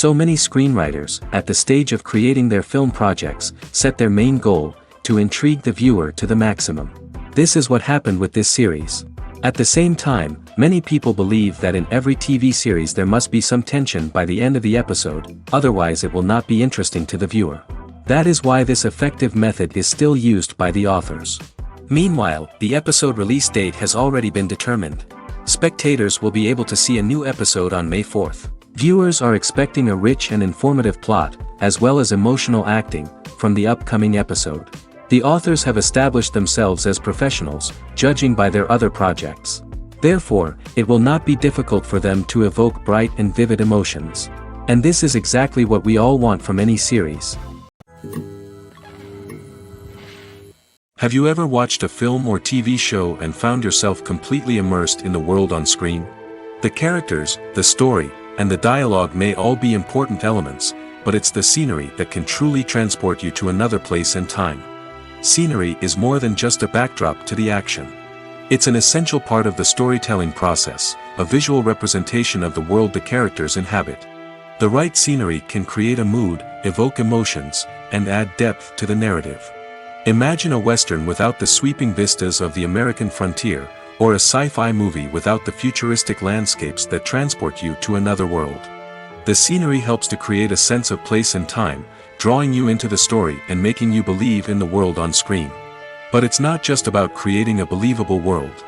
So many screenwriters, at the stage of creating their film projects, set their main goal, to intrigue the viewer to the maximum. This is what happened with this series. At the same time, many people believe that in every TV series there must be some tension by the end of the episode, otherwise it will not be interesting to the viewer. That is why this effective method is still used by the authors. Meanwhile, the episode release date has already been determined. Spectators will be able to see a new episode on May 4th. Viewers are expecting a rich and informative plot, as well as emotional acting, from the upcoming episode. The authors have established themselves as professionals, judging by their other projects. Therefore, it will not be difficult for them to evoke bright and vivid emotions. And this is exactly what we all want from any series. Have you ever watched a film or TV show and found yourself completely immersed in the world on screen? The characters, the story, and the dialogue may all be important elements, but it's the scenery that can truly transport you to another place and time. Scenery is more than just a backdrop to the action. It's an essential part of the storytelling process, a visual representation of the world the characters inhabit. The right scenery can create a mood, evoke emotions, and add depth to the narrative. Imagine a Western without the sweeping vistas of the American frontier, or a sci-fi movie without the futuristic landscapes that transport you to another world. The scenery helps to create a sense of place and time, drawing you into the story and making you believe in the world on screen. But it's not just about creating a believable world.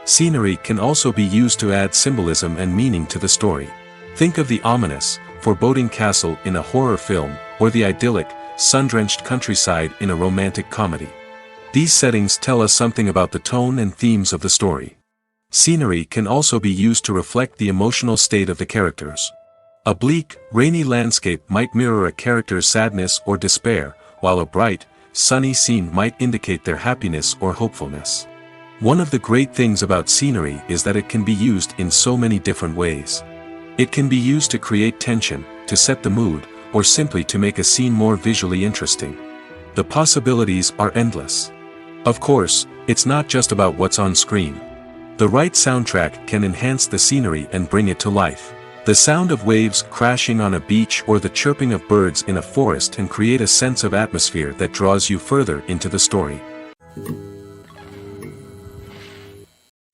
Scenery can also be used to add symbolism and meaning to the story. Think of the ominous, foreboding castle in a horror film, or the idyllic, sun-drenched countryside in a romantic comedy. These settings tell us something about the tone and themes of the story. Scenery can also be used to reflect the emotional state of the characters. A bleak, rainy landscape might mirror a character's sadness or despair, while a bright, sunny scene might indicate their happiness or hopefulness. One of the great things about scenery is that it can be used in so many different ways. It can be used to create tension, to set the mood, or simply to make a scene more visually interesting. The possibilities are endless. Of course, it's not just about what's on screen. The right soundtrack can enhance the scenery and bring it to life. The sound of waves crashing on a beach or the chirping of birds in a forest can create a sense of atmosphere that draws you further into the story.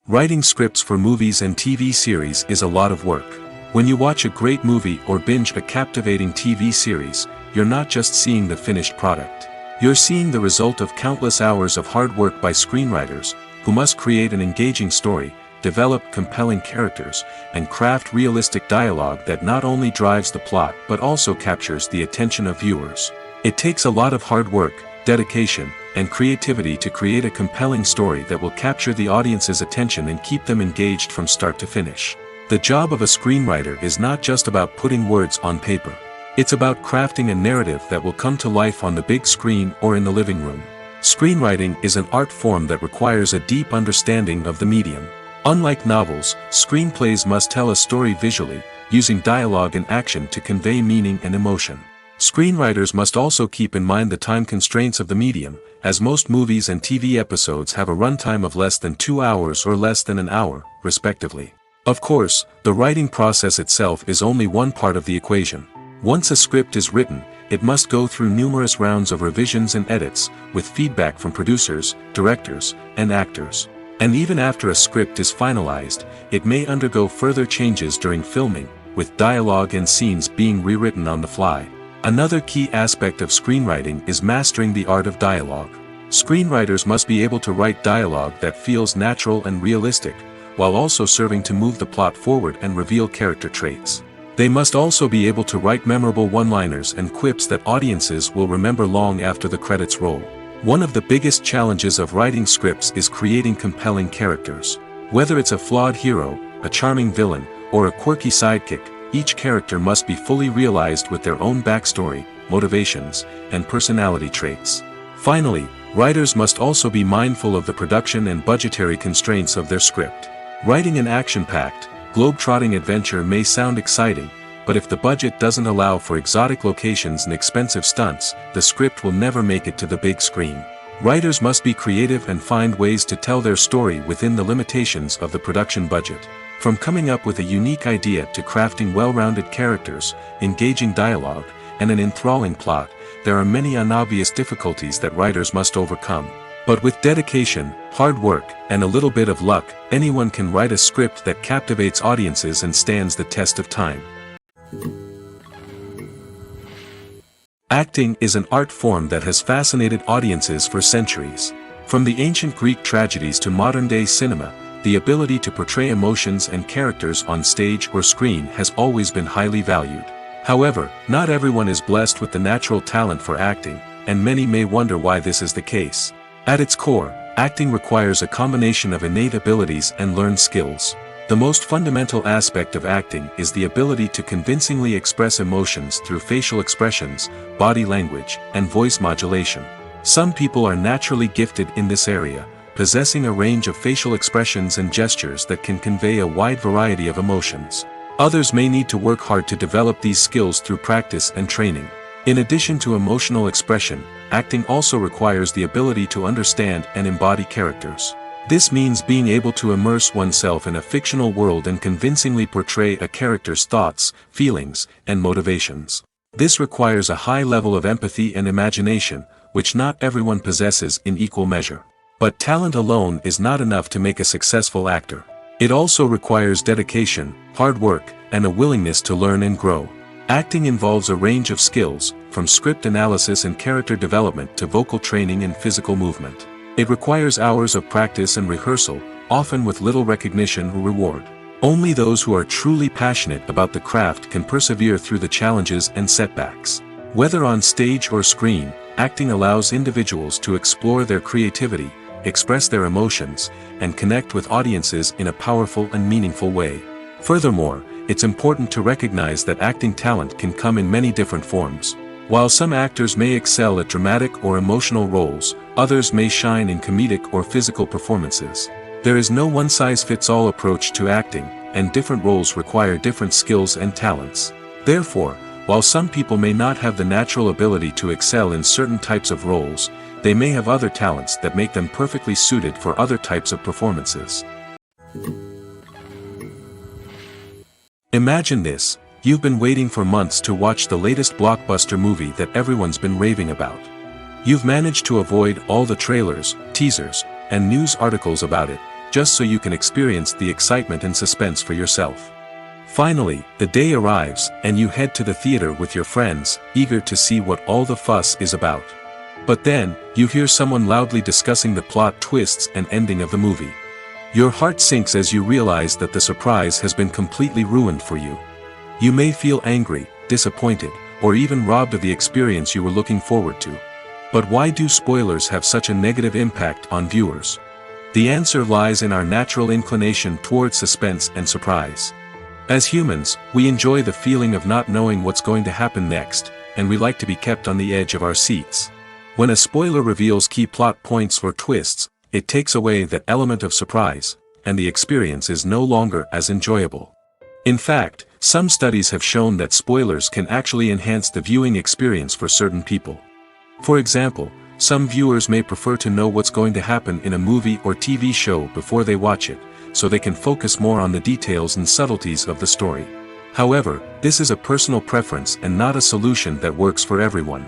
Writing scripts for movies and TV series is a lot of work. When you watch a great movie or binge a captivating TV series, you're not just seeing the finished product. You're seeing the result of countless hours of hard work by screenwriters, who must create an engaging story, develop compelling characters, and craft realistic dialogue that not only drives the plot but also captures the attention of viewers. It takes a lot of hard work, dedication, and creativity to create a compelling story that will capture the audience's attention and keep them engaged from start to finish. The job of a screenwriter is not just about putting words on paper. It's about crafting a narrative that will come to life on the big screen or in the living room. Screenwriting is an art form that requires a deep understanding of the medium. Unlike novels, screenplays must tell a story visually, using dialogue and action to convey meaning and emotion. Screenwriters must also keep in mind the time constraints of the medium, as most movies and TV episodes have a runtime of less than 2 hours or less than an hour, respectively. Of course, the writing process itself is only one part of the equation. Once a script is written, it must go through numerous rounds of revisions and edits, with feedback from producers, directors, and actors. And even after a script is finalized, it may undergo further changes during filming, with dialogue and scenes being rewritten on the fly. Another key aspect of screenwriting is mastering the art of dialogue. Screenwriters must be able to write dialogue that feels natural and realistic, while also serving to move the plot forward and reveal character traits. They must also be able to write memorable one-liners and quips that audiences will remember long after the credits roll. One of the biggest challenges of writing scripts is creating compelling characters. Whether it's a flawed hero, a charming villain, or a quirky sidekick, each character must be fully realized with their own backstory, motivations, and personality traits. Finally, writers must also be mindful of the production and budgetary constraints of their script. Writing an action-packed, globe-trotting adventure may sound exciting, but if the budget doesn't allow for exotic locations and expensive stunts, the script will never make it to the big screen. Writers must be creative and find ways to tell their story within the limitations of the production budget. From coming up with a unique idea to crafting well-rounded characters, engaging dialogue, and an enthralling plot, there are many unobvious difficulties that writers must overcome. But with dedication, hard work, and a little bit of luck, anyone can write a script that captivates audiences and stands the test of time. Acting is an art form that has fascinated audiences for centuries. From the ancient Greek tragedies to modern-day cinema, the ability to portray emotions and characters on stage or screen has always been highly valued. However, not everyone is blessed with the natural talent for acting, and many may wonder why this is the case. At its core, acting requires a combination of innate abilities and learned skills. The most fundamental aspect of acting is the ability to convincingly express emotions through facial expressions, body language, and voice modulation. Some people are naturally gifted in this area, possessing a range of facial expressions and gestures that can convey a wide variety of emotions. Others may need to work hard to develop these skills through practice and training. In addition to emotional expression, acting also requires the ability to understand and embody characters. This means being able to immerse oneself in a fictional world and convincingly portray a character's thoughts, feelings, and motivations. This requires a high level of empathy and imagination, which not everyone possesses in equal measure. But talent alone is not enough to make a successful actor. It also requires dedication, hard work, and a willingness to learn and grow. Acting involves a range of skills, from script analysis and character development to vocal training and physical movement. It requires hours of practice and rehearsal, often with little recognition or reward. Only those who are truly passionate about the craft can persevere through the challenges and setbacks. Whether on stage or screen, acting allows individuals to explore their creativity, express their emotions, and connect with audiences in a powerful and meaningful way. Furthermore, it's important to recognize that acting talent can come in many different forms. While some actors may excel at dramatic or emotional roles, others may shine in comedic or physical performances. There is no one-size-fits-all approach to acting, and different roles require different skills and talents. Therefore, while some people may not have the natural ability to excel in certain types of roles, they may have other talents that make them perfectly suited for other types of performances. Imagine this. You've been waiting for months to watch the latest blockbuster movie that everyone's been raving about. You've managed to avoid all the trailers, teasers, and news articles about it, just so you can experience the excitement and suspense for yourself. Finally, the day arrives, and you head to the theater with your friends, eager to see what all the fuss is about. But then, you hear someone loudly discussing the plot twists and ending of the movie. Your heart sinks as you realize that the surprise has been completely ruined for you. You may feel angry, disappointed, or even robbed of the experience you were looking forward to. But why do spoilers have such a negative impact on viewers? The answer lies in our natural inclination towards suspense and surprise. As humans, we enjoy the feeling of not knowing what's going to happen next, and we like to be kept on the edge of our seats. When a spoiler reveals key plot points or twists, it takes away that element of surprise, and the experience is no longer as enjoyable. In fact, some studies have shown that spoilers can actually enhance the viewing experience for certain people. For example, some viewers may prefer to know what's going to happen in a movie or TV show before they watch it, so they can focus more on the details and subtleties of the story. However, this is a personal preference and not a solution that works for everyone.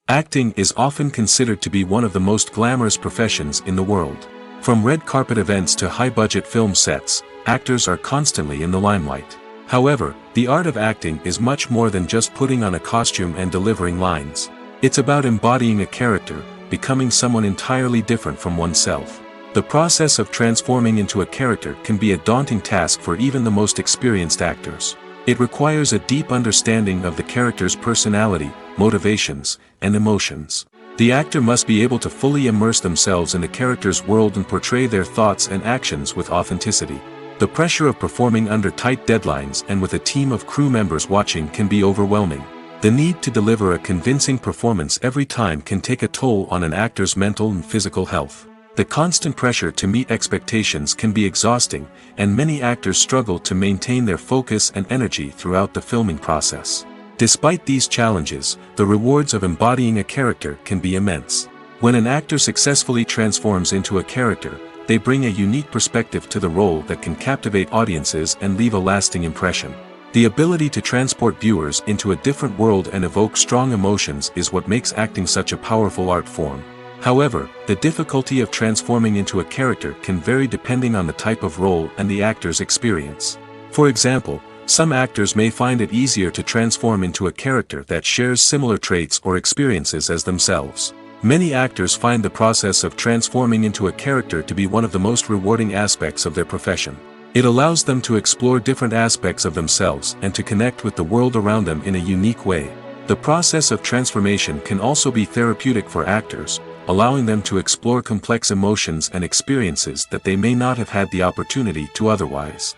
Acting is often considered to be one of the most glamorous professions in the world. From red carpet events to high-budget film sets, actors are constantly in the limelight. However, the art of acting is much more than just putting on a costume and delivering lines. It's about embodying a character, becoming someone entirely different from oneself. The process of transforming into a character can be a daunting task for even the most experienced actors. It requires a deep understanding of the character's personality, motivations, and emotions. The actor must be able to fully immerse themselves in the character's world and portray their thoughts and actions with authenticity. The pressure of performing under tight deadlines and with a team of crew members watching can be overwhelming. The need to deliver a convincing performance every time can take a toll on an actor's mental and physical health. The constant pressure to meet expectations can be exhausting, and many actors struggle to maintain their focus and energy throughout the filming process. Despite these challenges, the rewards of embodying a character can be immense. When an actor successfully transforms into a character, they bring a unique perspective to the role that can captivate audiences and leave a lasting impression. The ability to transport viewers into a different world and evoke strong emotions is what makes acting such a powerful art form. However, the difficulty of transforming into a character can vary depending on the type of role and the actor's experience. For example, some actors may find it easier to transform into a character that shares similar traits or experiences as themselves. Many actors find the process of transforming into a character to be one of the most rewarding aspects of their profession. It allows them to explore different aspects of themselves and to connect with the world around them in a unique way. The process of transformation can also be therapeutic for actors, allowing them to explore complex emotions and experiences that they may not have had the opportunity to otherwise.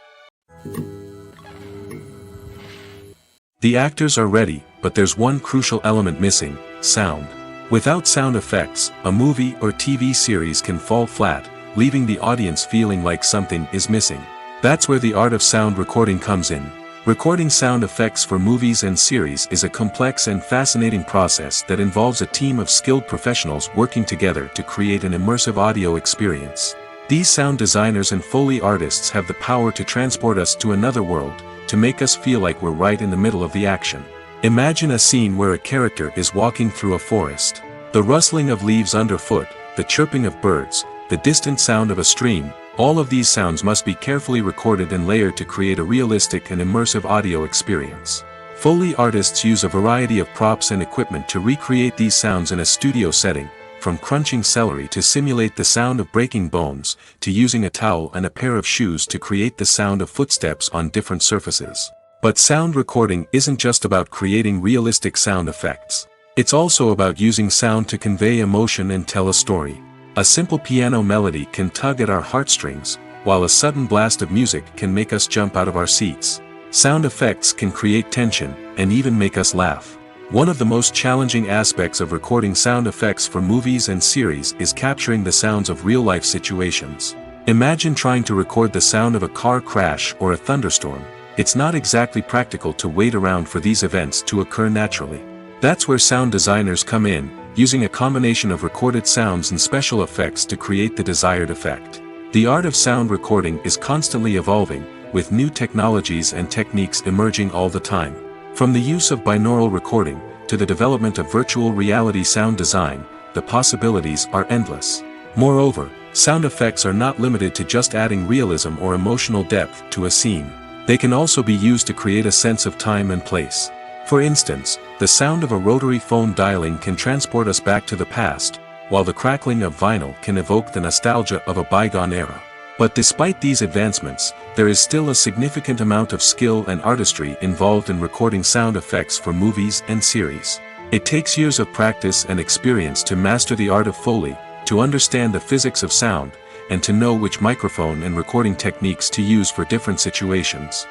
The actors are ready, but there's one crucial element missing: sound. Without sound effects, a movie or TV series can fall flat, leaving the audience feeling like something is missing. That's where the art of sound recording comes in. Recording sound effects for movies and series is a complex and fascinating process that involves a team of skilled professionals working together to create an immersive audio experience. These sound designers and Foley artists have the power to transport us to another world, to make us feel like we're right in the middle of the action. Imagine a scene where a character is walking through a forest. The rustling of leaves underfoot, the chirping of birds, the distant sound of a stream, all of these sounds must be carefully recorded and layered to create a realistic and immersive audio experience. Foley artists use a variety of props and equipment to recreate these sounds in a studio setting, from crunching celery to simulate the sound of breaking bones, to using a towel and a pair of shoes to create the sound of footsteps on different surfaces. But sound recording isn't just about creating realistic sound effects. It's also about using sound to convey emotion and tell a story. A simple piano melody can tug at our heartstrings, while a sudden blast of music can make us jump out of our seats. Sound effects can create tension, and even make us laugh. One of the most challenging aspects of recording sound effects for movies and series is capturing the sounds of real-life situations. Imagine trying to record the sound of a car crash or a thunderstorm. It's not exactly practical to wait around for these events to occur naturally. That's where sound designers come in, using a combination of recorded sounds and special effects to create the desired effect. The art of sound recording is constantly evolving, with new technologies and techniques emerging all the time. From the use of binaural recording, to the development of virtual reality sound design, the possibilities are endless. Moreover, sound effects are not limited to just adding realism or emotional depth to a scene. They can also be used to create a sense of time and place. For instance, the sound of a rotary phone dialing can transport us back to the past, while the crackling of vinyl can evoke the nostalgia of a bygone era. But despite these advancements, there is still a significant amount of skill and artistry involved in recording sound effects for movies and series. It takes years of practice and experience to master the art of Foley, to understand the physics of sound, and to know which microphone and recording techniques to use for different situations.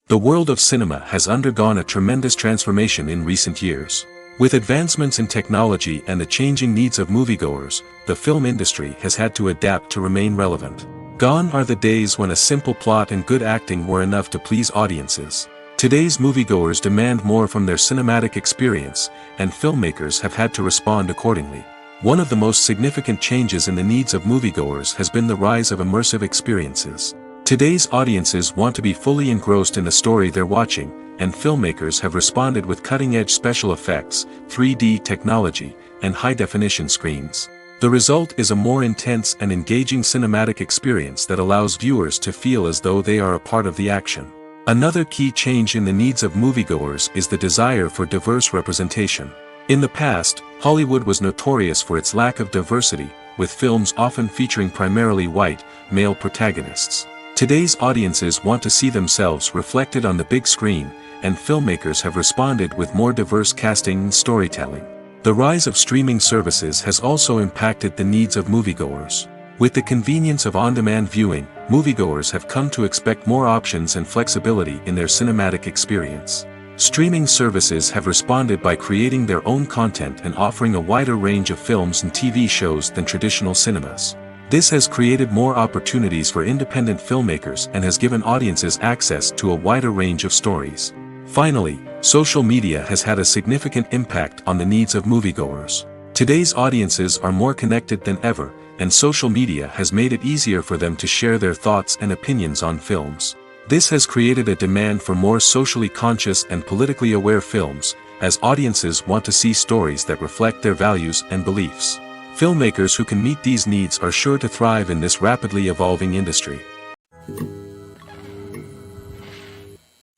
The world of cinema has undergone a tremendous transformation in recent years. With advancements in technology and the changing needs of moviegoers, the film industry has had to adapt to remain relevant. Gone are the days when a simple plot and good acting were enough to please audiences. Today's moviegoers demand more from their cinematic experience, and filmmakers have had to respond accordingly. One of the most significant changes in the needs of moviegoers has been the rise of immersive experiences. Today's audiences want to be fully engrossed in the story they're watching, and filmmakers have responded with cutting-edge special effects, 3D technology, and high-definition screens. The result is a more intense and engaging cinematic experience that allows viewers to feel as though they are a part of the action. Another key change in the needs of moviegoers is the desire for diverse representation. In the past, Hollywood was notorious for its lack of diversity, with films often featuring primarily white, male protagonists. Today's audiences want to see themselves reflected on the big screen, and filmmakers have responded with more diverse casting and storytelling. The rise of streaming services has also impacted the needs of moviegoers. With the convenience of on-demand viewing, moviegoers have come to expect more options and flexibility in their cinematic experience. Streaming services have responded by creating their own content and offering a wider range of films and TV shows than traditional cinemas. This has created more opportunities for independent filmmakers and has given audiences access to a wider range of stories. Finally, social media has had a significant impact on the needs of moviegoers. Today's audiences are more connected than ever, and social media has made it easier for them to share their thoughts and opinions on films. This has created a demand for more socially conscious and politically aware films, as audiences want to see stories that reflect their values and beliefs. Filmmakers who can meet these needs are sure to thrive in this rapidly evolving industry.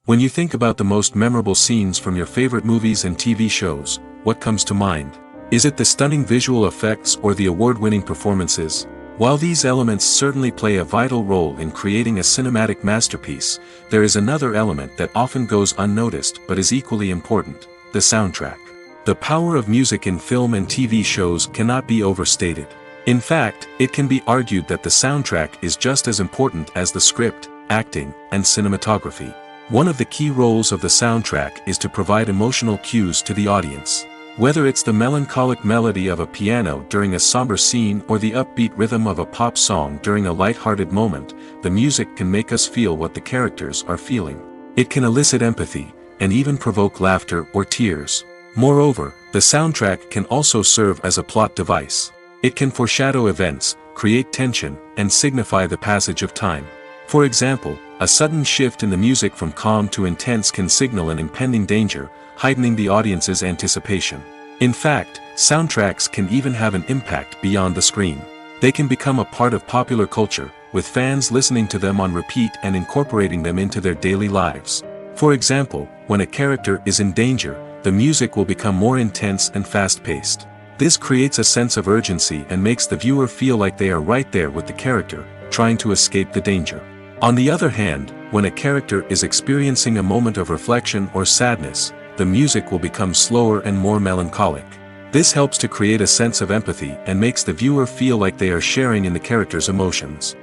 When you think about the most memorable scenes from your favorite movies and TV shows, what comes to mind? Is it the stunning visual effects or the award-winning performances? While these elements certainly play a vital role in creating a cinematic masterpiece, there is another element that often goes unnoticed but is equally important: the soundtrack. The power of music in film and TV shows cannot be overstated. In fact, it can be argued that the soundtrack is just as important as the script, acting, and cinematography. One of the key roles of the soundtrack is to provide emotional cues to the audience. Whether it's the melancholic melody of a piano during a somber scene or the upbeat rhythm of a pop song during a light-hearted moment, the music can make us feel what the characters are feeling. It can elicit empathy, and even provoke laughter or tears. Moreover, the soundtrack can also serve as a plot device. It can foreshadow events, create tension, and signify the passage of time. For example, a sudden shift in the music from calm to intense can signal an impending danger, heightening the audience's anticipation. In fact, soundtracks can even have an impact beyond the screen. They can become a part of popular culture, with fans listening to them on repeat and incorporating them into their daily lives. For example, when a character is in danger, the music will become more intense and fast-paced. This creates a sense of urgency and makes the viewer feel like they are right there with the character, trying to escape the danger. On the other hand, when a character is experiencing a moment of reflection or sadness, the music will become slower and more melancholic. This helps to create a sense of empathy and makes the viewer feel like they are sharing in the character's emotions.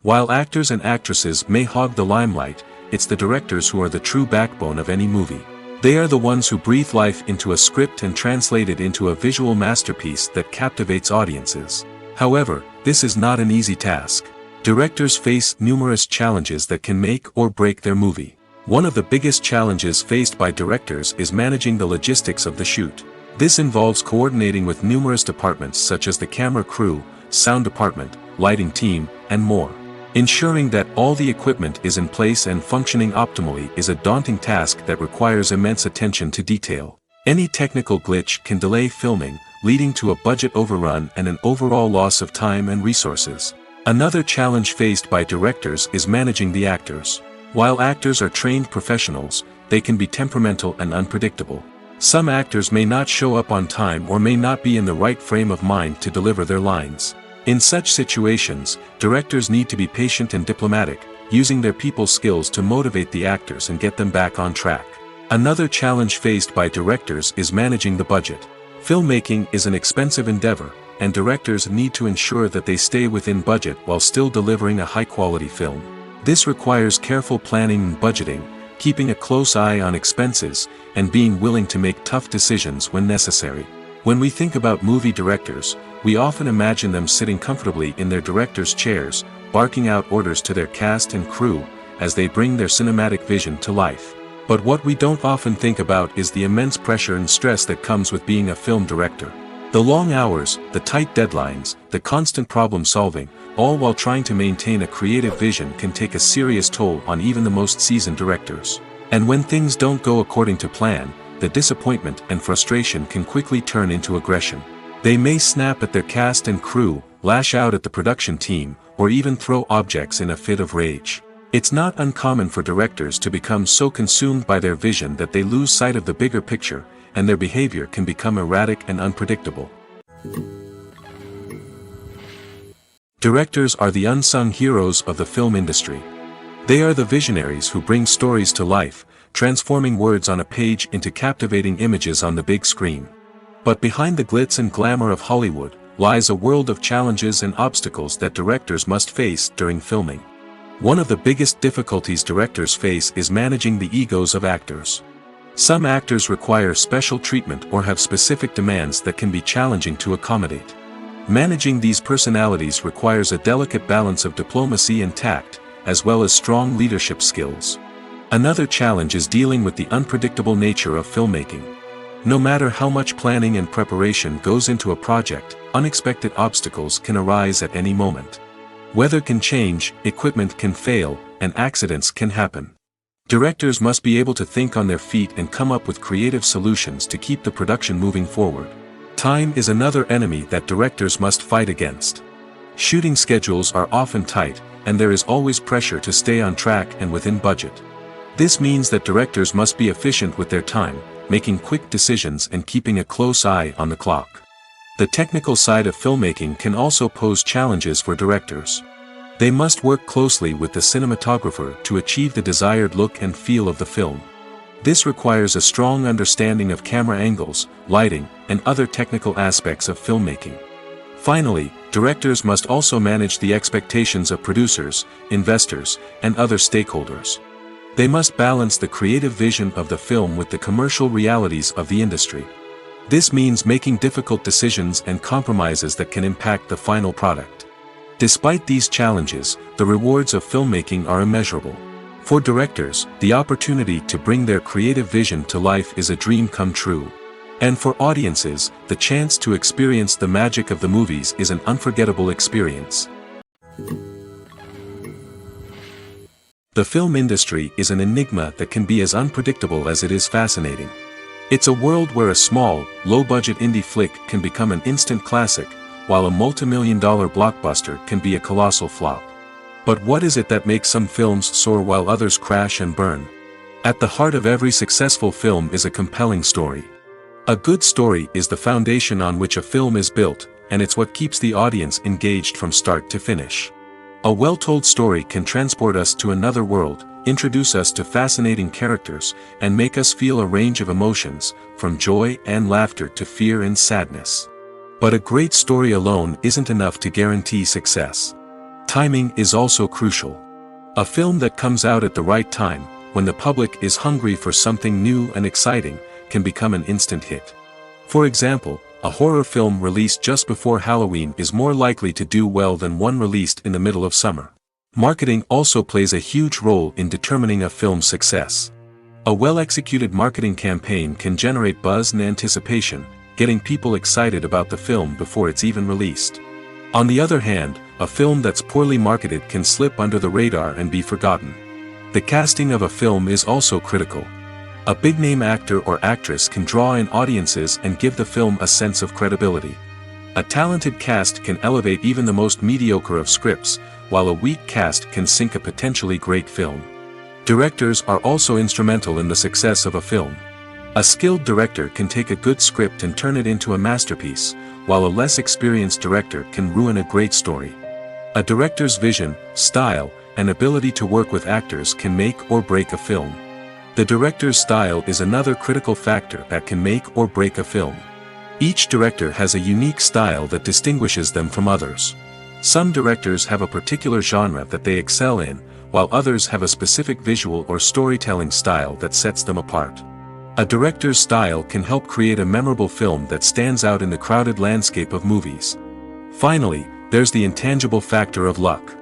While actors and actresses may hog the limelight, it's the directors who are the true backbone of any movie. They are the ones who breathe life into a script and translate it into a visual masterpiece that captivates audiences. However, this is not an easy task. Directors face numerous challenges that can make or break their movie. One of the biggest challenges faced by directors is managing the logistics of the shoot. This involves coordinating with numerous departments such as the camera crew, sound department, lighting team, and more. Ensuring that all the equipment is in place and functioning optimally is a daunting task that requires immense attention to detail. Any technical glitch can delay filming, leading to a budget overrun and an overall loss of time and resources. Another challenge faced by directors is managing the actors. While actors are trained professionals, they can be temperamental and unpredictable. Some actors may not show up on time or may not be in the right frame of mind to deliver their lines. In such situations, directors need to be patient and diplomatic, using their people skills to motivate the actors and get them back on track. Another challenge faced by directors is managing the budget. Filmmaking is an expensive endeavor, and directors need to ensure that they stay within budget while still delivering a high-quality film. This requires careful planning and budgeting, keeping a close eye on expenses, and being willing to make tough decisions when necessary. When we think about movie directors, we often imagine them sitting comfortably in their director's chairs, barking out orders to their cast and crew, as they bring their cinematic vision to life. But what we don't often think about is the immense pressure and stress that comes with being a film director. The long hours, the tight deadlines, the constant problem-solving, all while trying to maintain a creative vision can take a serious toll on even the most seasoned directors. And when things don't go according to plan, the disappointment and frustration can quickly turn into aggression. They may snap at their cast and crew, lash out at the production team, or even throw objects in a fit of rage. It's not uncommon for directors to become so consumed by their vision that they lose sight of the bigger picture, and their behavior can become erratic and unpredictable. Directors are the unsung heroes of the film industry. They are the visionaries who bring stories to life, transforming words on a page into captivating images on the big screen. But behind the glitz and glamour of Hollywood lies a world of challenges and obstacles that directors must face during filming. One of the biggest difficulties directors face is managing the egos of actors. Some actors require special treatment or have specific demands that can be challenging to accommodate. Managing these personalities requires a delicate balance of diplomacy and tact, as well as strong leadership skills. Another challenge is dealing with the unpredictable nature of filmmaking. No matter how much planning and preparation goes into a project, unexpected obstacles can arise at any moment. Weather can change, equipment can fail, and accidents can happen. Directors must be able to think on their feet and come up with creative solutions to keep the production moving forward. Time is another enemy that directors must fight against. Shooting schedules are often tight, and there is always pressure to stay on track and within budget. This means that directors must be efficient with their time, making quick decisions and keeping a close eye on the clock. The technical side of filmmaking can also pose challenges for directors. They must work closely with the cinematographer to achieve the desired look and feel of the film. This requires a strong understanding of camera angles, lighting, and other technical aspects of filmmaking. Finally, directors must also manage the expectations of producers, investors, and other stakeholders. They must balance the creative vision of the film with the commercial realities of the industry. This means making difficult decisions and compromises that can impact the final product. Despite these challenges, the rewards of filmmaking are immeasurable. For directors, the opportunity to bring their creative vision to life is a dream come true. And for audiences, the chance to experience the magic of the movies is an unforgettable experience. The film industry is an enigma that can be as unpredictable as it is fascinating. It's a world where a small, low-budget indie flick can become an instant classic, while a multi-million-dollar blockbuster can be a colossal flop. But what is it that makes some films soar while others crash and burn? At the heart of every successful film is a compelling story. A good story is the foundation on which a film is built, and it's what keeps the audience engaged from start to finish. A well-told story can transport us to another world, introduce us to fascinating characters, and make us feel a range of emotions, from joy and laughter to fear and sadness. But a great story alone isn't enough to guarantee success. Timing is also crucial. A film that comes out at the right time, when the public is hungry for something new and exciting, can become an instant hit. For example, a horror film released just before Halloween is more likely to do well than one released in the middle of summer. Marketing also plays a huge role in determining a film's success. A well-executed marketing campaign can generate buzz and anticipation, getting people excited about the film before it's even released. On the other hand, a film that's poorly marketed can slip under the radar and be forgotten. The casting of a film is also critical. A big-name actor or actress can draw in audiences and give the film a sense of credibility. A talented cast can elevate even the most mediocre of scripts, while a weak cast can sink a potentially great film. Directors are also instrumental in the success of a film. A skilled director can take a good script and turn it into a masterpiece, while a less experienced director can ruin a great story. A director's vision, style, and ability to work with actors can make or break a film. The director's style is another critical factor that can make or break a film. Each director has a unique style that distinguishes them from others. Some directors have a particular genre that they excel in, while others have a specific visual or storytelling style that sets them apart. A director's style can help create a memorable film that stands out in the crowded landscape of movies. Finally, there's the intangible factor of luck.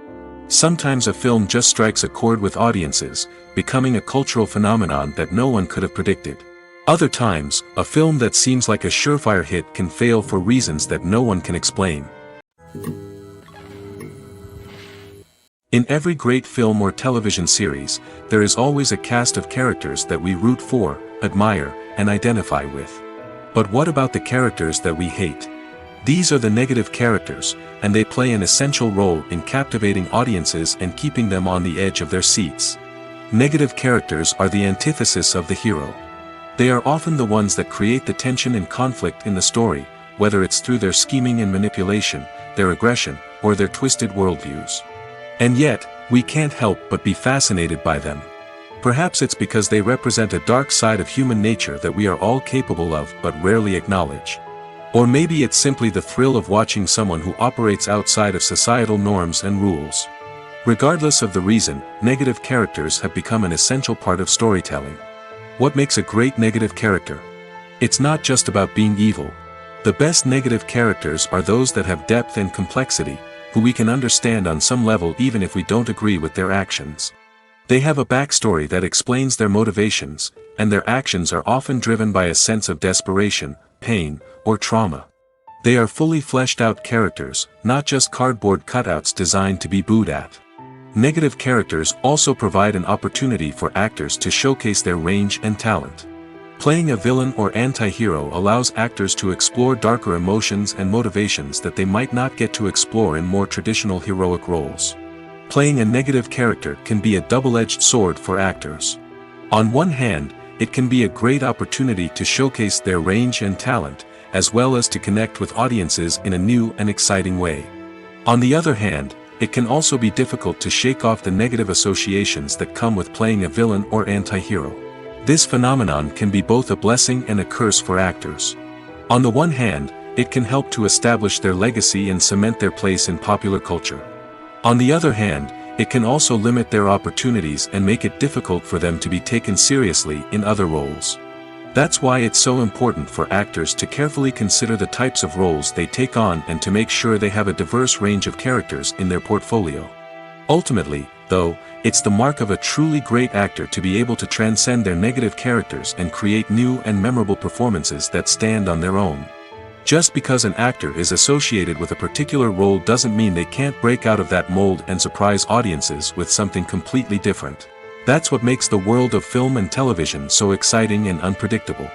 Sometimes a film just strikes a chord with audiences, becoming a cultural phenomenon that no one could have predicted. Other times, a film that seems like a surefire hit can fail for reasons that no one can explain. In every great film or television series, there is always a cast of characters that we root for, admire, and identify with. But what about the characters that we hate? These are the negative characters, and they play an essential role in captivating audiences and keeping them on the edge of their seats. Negative characters are the antithesis of the hero. They are often the ones that create the tension and conflict in the story, whether it's through their scheming and manipulation, their aggression, or their twisted worldviews. And yet, we can't help but be fascinated by them. Perhaps it's because they represent a dark side of human nature that we are all capable of but rarely acknowledge. Or maybe it's simply the thrill of watching someone who operates outside of societal norms and rules. Regardless of the reason, negative characters have become an essential part of storytelling. What makes a great negative character? It's not just about being evil. The best negative characters are those that have depth and complexity, who we can understand on some level even if we don't agree with their actions. They have a backstory that explains their motivations, and their actions are often driven by a sense of desperation, pain, or trauma. They are fully fleshed out characters, not just cardboard cutouts designed to be booed at. Negative characters also provide an opportunity for actors to showcase their range and talent. Playing a villain or anti-hero allows actors to explore darker emotions and motivations that they might not get to explore in more traditional heroic roles. Playing a negative character can be a double-edged sword for actors. On one hand, it can be a great opportunity to showcase their range and talent, as well as to connect with audiences in a new and exciting way. On the other hand, it can also be difficult to shake off the negative associations that come with playing a villain or anti-hero. This phenomenon can be both a blessing and a curse for actors. On the one hand, it can help to establish their legacy and cement their place in popular culture. On the other hand, it can also limit their opportunities and make it difficult for them to be taken seriously in other roles. That's why it's so important for actors to carefully consider the types of roles they take on and to make sure they have a diverse range of characters in their portfolio. Ultimately, though, it's the mark of a truly great actor to be able to transcend their negative characters and create new and memorable performances that stand on their own. Just because an actor is associated with a particular role doesn't mean they can't break out of that mold and surprise audiences with something completely different. That's what makes the world of film and television so exciting and unpredictable.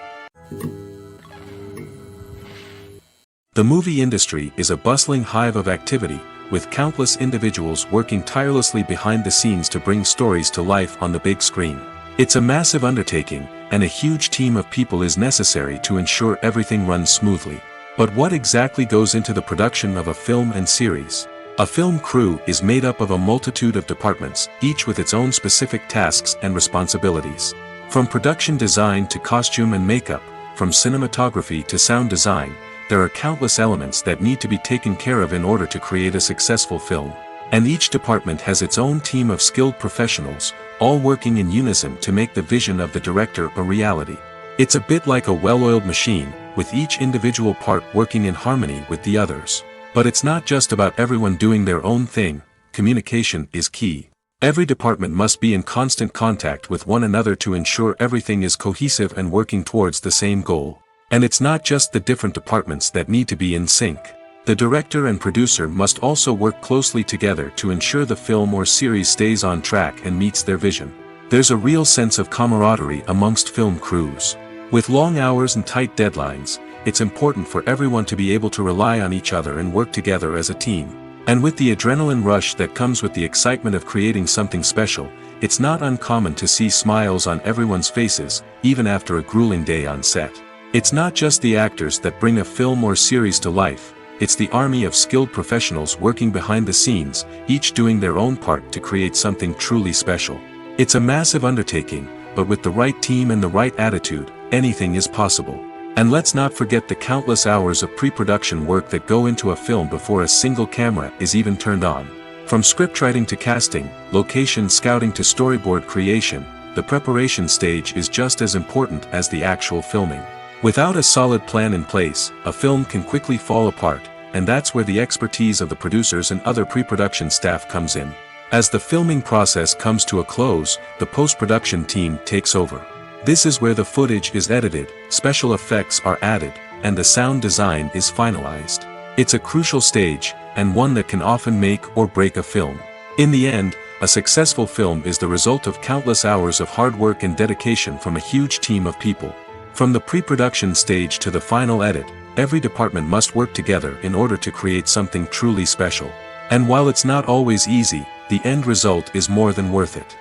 The movie industry is a bustling hive of activity, with countless individuals working tirelessly behind the scenes to bring stories to life on the big screen. It's a massive undertaking, and a huge team of people is necessary to ensure everything runs smoothly. But what exactly goes into the production of a film and series? A film crew is made up of a multitude of departments, each with its own specific tasks and responsibilities. From production design to costume and makeup, from cinematography to sound design, there are countless elements that need to be taken care of in order to create a successful film. And each department has its own team of skilled professionals, all working in unison to make the vision of the director a reality. It's a bit like a well-oiled machine, with each individual part working in harmony with the others. But it's not just about everyone doing their own thing. Communication is key. Every department must be in constant contact with one another to ensure everything is cohesive and working towards the same goal. And it's not just the different departments that need to be in sync. The director and producer must also work closely together to ensure the film or series stays on track and meets their vision. There's a real sense of camaraderie amongst film crews. With long hours and tight deadlines, it's important for everyone to be able to rely on each other and work together as a team. And with the adrenaline rush that comes with the excitement of creating something special, it's not uncommon to see smiles on everyone's faces, even after a grueling day on set. It's not just the actors that bring a film or series to life, it's the army of skilled professionals working behind the scenes, each doing their own part to create something truly special. It's a massive undertaking, but with the right team and the right attitude, anything is possible. And let's not forget the countless hours of pre-production work that go into a film before a single camera is even turned on. From scriptwriting to casting, location scouting to storyboard creation, the preparation stage is just as important as the actual filming. Without a solid plan in place, a film can quickly fall apart, and that's where the expertise of the producers and other pre-production staff comes in. As the filming process comes to a close, the post-production team takes over. This is where the footage is edited, special effects are added, and the sound design is finalized. It's a crucial stage, and one that can often make or break a film. In the end, a successful film is the result of countless hours of hard work and dedication from a huge team of people. From the pre-production stage to the final edit, every department must work together in order to create something truly special. And while it's not always easy, the end result is more than worth it.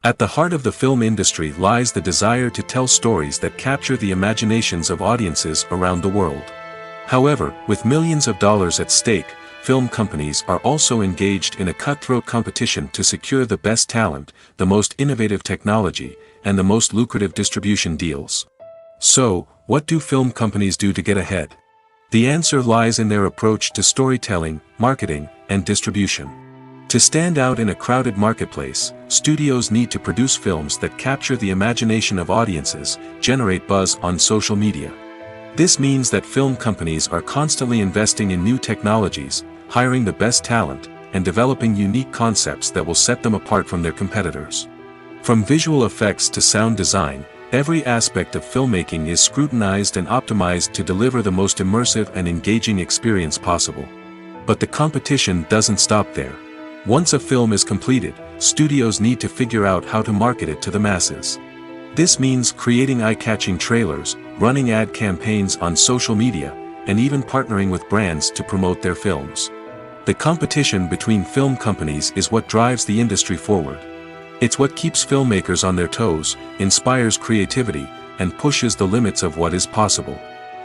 At the heart of the film industry lies the desire to tell stories that capture the imaginations of audiences around the world. However, with millions of dollars at stake, film companies are also engaged in a cutthroat competition to secure the best talent, the most innovative technology, and the most lucrative distribution deals. So, what do film companies do to get ahead? The answer lies in their approach to storytelling, marketing, and distribution. To stand out in a crowded marketplace, studios need to produce films that capture the imagination of audiences, generate buzz on social media. This means that film companies are constantly investing in new technologies, hiring the best talent, and developing unique concepts that will set them apart from their competitors. From visual effects to sound design, every aspect of filmmaking is scrutinized and optimized to deliver the most immersive and engaging experience possible. But the competition doesn't stop there. Once a film is completed, studios need to figure out how to market it to the masses. This means creating eye-catching trailers, running ad campaigns on social media, and even partnering with brands to promote their films. The competition between film companies is what drives the industry forward. It's what keeps filmmakers on their toes, inspires creativity, and pushes the limits of what is possible.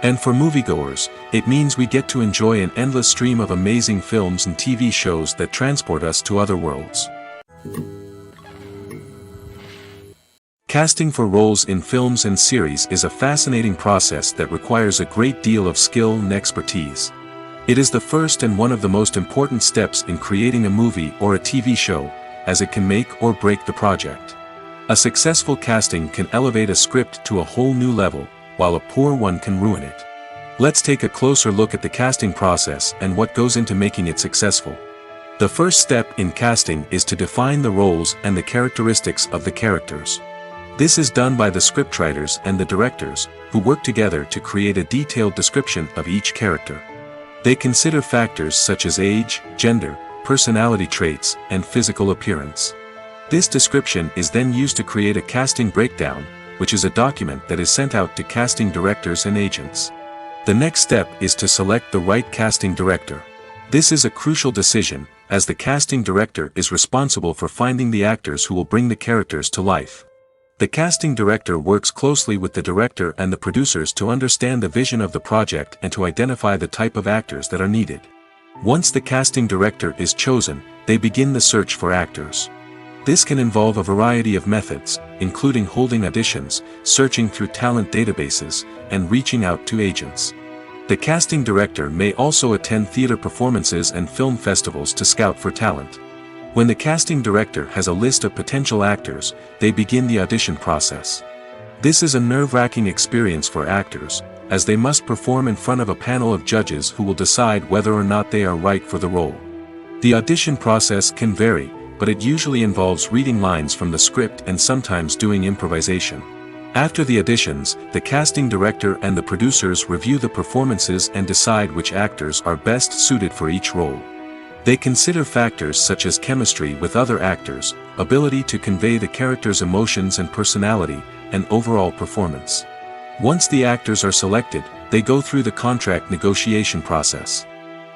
And for moviegoers, it means we get to enjoy an endless stream of amazing films and TV shows that transport us to other worlds. Casting for roles in films and series is a fascinating process that requires a great deal of skill and expertise. It is the first and one of the most important steps in creating a movie or a TV show, as it can make or break the project. A successful casting can elevate a script to a whole new level, while a poor one can ruin it. Let's take a closer look at the casting process and what goes into making it successful. The first step in casting is to define the roles and the characteristics of the characters. This is done by the scriptwriters and the directors, who work together to create a detailed description of each character. They consider factors such as age, gender, personality traits, and physical appearance. This description is then used to create a casting breakdown, which is a document that is sent out to casting directors and agents. The next step is to select the right casting director. This is a crucial decision, as the casting director is responsible for finding the actors who will bring the characters to life. The casting director works closely with the director and the producers to understand the vision of the project and to identify the type of actors that are needed. Once the casting director is chosen, they begin the search for actors. This can involve a variety of methods, including holding auditions, searching through talent databases, and reaching out to agents. The casting director may also attend theater performances and film festivals to scout for talent. When the casting director has a list of potential actors, they begin the audition process. This is a nerve-wracking experience for actors, as they must perform in front of a panel of judges who will decide whether or not they are right for the role. The audition process can vary, but it usually involves reading lines from the script and sometimes doing improvisation. After the auditions, the casting director and the producers review the performances and decide which actors are best suited for each role. They consider factors such as chemistry with other actors, ability to convey the character's emotions and personality, and overall performance. Once the actors are selected, they go through the contract negotiation process.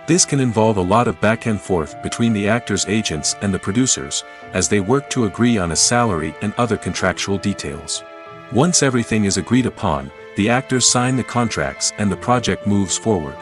This can involve a lot of back and forth between the actors' agents and the producers, as they work to agree on a salary and other contractual details. Once everything is agreed upon, the actors sign the contracts and the project moves forward.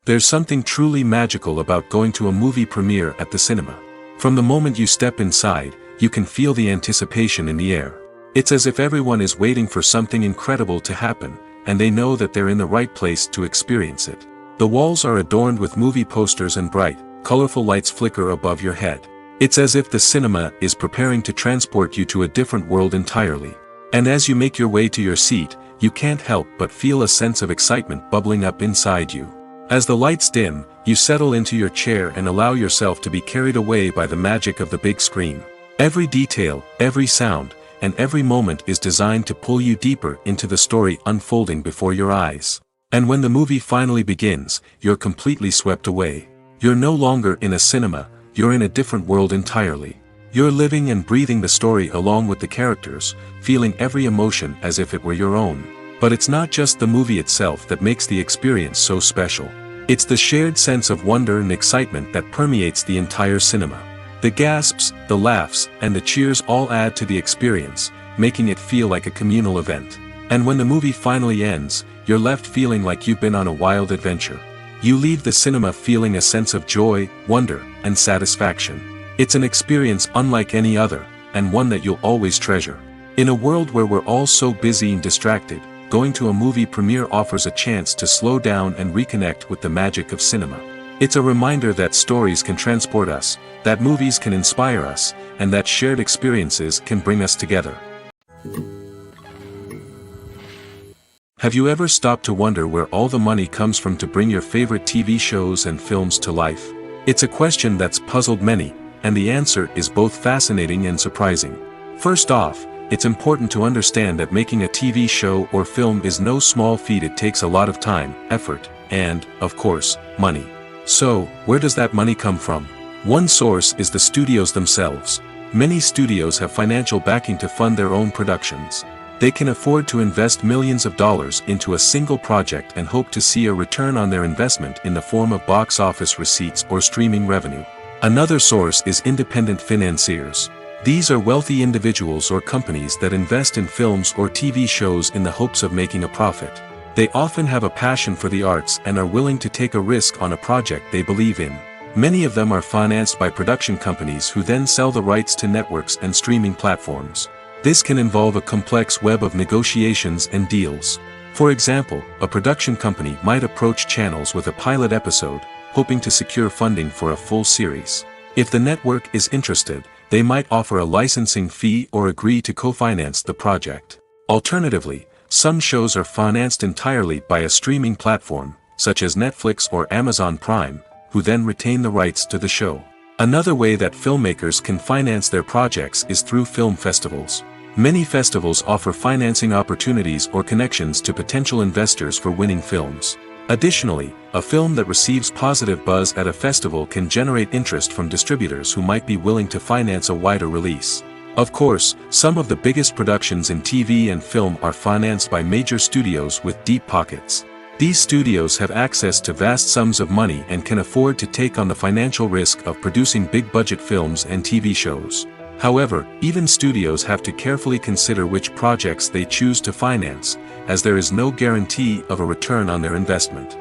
There's something truly magical about going to a movie premiere at the cinema. From the moment you step inside, you can feel the anticipation in the air. It's as if everyone is waiting for something incredible to happen, and they know that they're in the right place to experience it. The walls are adorned with movie posters and bright, colorful lights flicker above your head. It's as if the cinema is preparing to transport you to a different world entirely. And as you make your way to your seat, you can't help but feel a sense of excitement bubbling up inside you. As the lights dim, you settle into your chair and allow yourself to be carried away by the magic of the big screen. Every detail, every sound, and every moment is designed to pull you deeper into the story unfolding before your eyes. And when the movie finally begins, you're completely swept away. You're no longer in a cinema, you're in a different world entirely. You're living and breathing the story along with the characters, feeling every emotion as if it were your own. But it's not just the movie itself that makes the experience so special. It's the shared sense of wonder and excitement that permeates the entire cinema. The gasps, the laughs, and the cheers all add to the experience, making it feel like a communal event. And when the movie finally ends, you're left feeling like you've been on a wild adventure. You leave the cinema feeling a sense of joy, wonder, and satisfaction. It's an experience unlike any other, and one that you'll always treasure. In a world where we're all so busy and distracted, going to a movie premiere offers a chance to slow down and reconnect with the magic of cinema. It's a reminder that stories can transport us, that movies can inspire us, and that shared experiences can bring us together. Have you ever stopped to wonder where all the money comes from to bring your favorite TV shows and films to life? It's a question that's puzzled many, and the answer is both fascinating and surprising. First off, it's important to understand that making a TV show or film is no small feat. It takes a lot of time, effort, and, of course, money. So, where does that money come from? One source is the studios themselves. Many studios have financial backing to fund their own productions. They can afford to invest millions of dollars into a single project and hope to see a return on their investment in the form of box office receipts or streaming revenue. Another source is independent financiers. These are wealthy individuals or companies that invest in films or TV shows in the hopes of making a profit. They often have a passion for the arts and are willing to take a risk on a project they believe in. Many of them are financed by production companies who then sell the rights to networks and streaming platforms. This can involve a complex web of negotiations and deals. For example, a production company might approach channels with a pilot episode, hoping to secure funding for a full series. If the network is interested, they might offer a licensing fee or agree to co-finance the project. Alternatively, some shows are financed entirely by a streaming platform, such as Netflix or Amazon Prime, who then retain the rights to the show. Another way that filmmakers can finance their projects is through film festivals. Many festivals offer financing opportunities or connections to potential investors for winning films. Additionally, a film that receives positive buzz at a festival can generate interest from distributors who might be willing to finance a wider release. Of course, some of the biggest productions in TV and film are financed by major studios with deep pockets. These studios have access to vast sums of money and can afford to take on the financial risk of producing big-budget films and TV shows. However, even studios have to carefully consider which projects they choose to finance, as there is no guarantee of a return on their investment.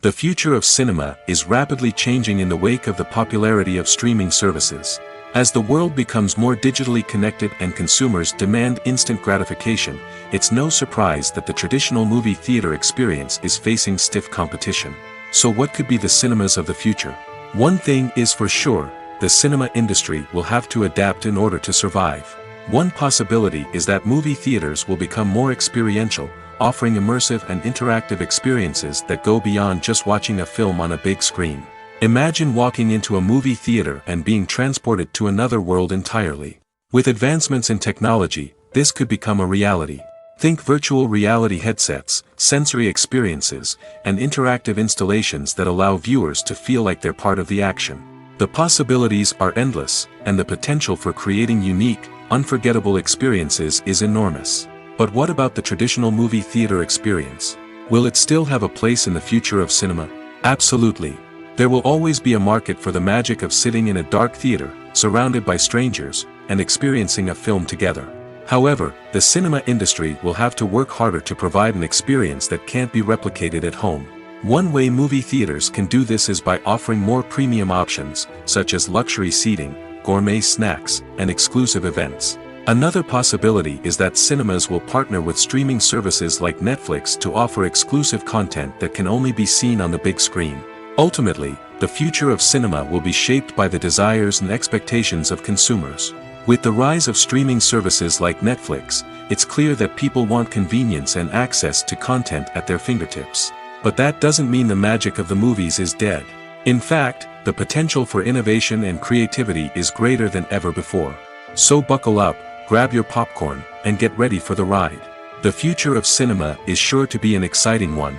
The future of cinema is rapidly changing in the wake of the popularity of streaming services. As the world becomes more digitally connected and consumers demand instant gratification, it's no surprise that the traditional movie theater experience is facing stiff competition. So what could be the cinemas of the future? One thing is for sure, the cinema industry will have to adapt in order to survive. One possibility is that movie theaters will become more experiential, offering immersive and interactive experiences that go beyond just watching a film on a big screen. Imagine walking into a movie theater and being transported to another world entirely. With advancements in technology, this could become a reality. Think virtual reality headsets, sensory experiences, and interactive installations that allow viewers to feel like they're part of the action. The possibilities are endless, and the potential for creating unique, unforgettable experiences is enormous. But what about the traditional movie theater experience? Will it still have a place in the future of cinema? Absolutely. There will always be a market for the magic of sitting in a dark theater, surrounded by strangers, and experiencing a film together. However, the cinema industry will have to work harder to provide an experience that can't be replicated at home. One way movie theaters can do this is by offering more premium options, such as luxury seating, gourmet snacks, and exclusive events. Another possibility is that cinemas will partner with streaming services like Netflix to offer exclusive content that can only be seen on the big screen. Ultimately, the future of cinema will be shaped by the desires and expectations of consumers. With the rise of streaming services like Netflix, it's clear that people want convenience and access to content at their fingertips. But that doesn't mean the magic of the movies is dead. In fact, the potential for innovation and creativity is greater than ever before. So buckle up, grab your popcorn, and get ready for the ride. The future of cinema is sure to be an exciting one.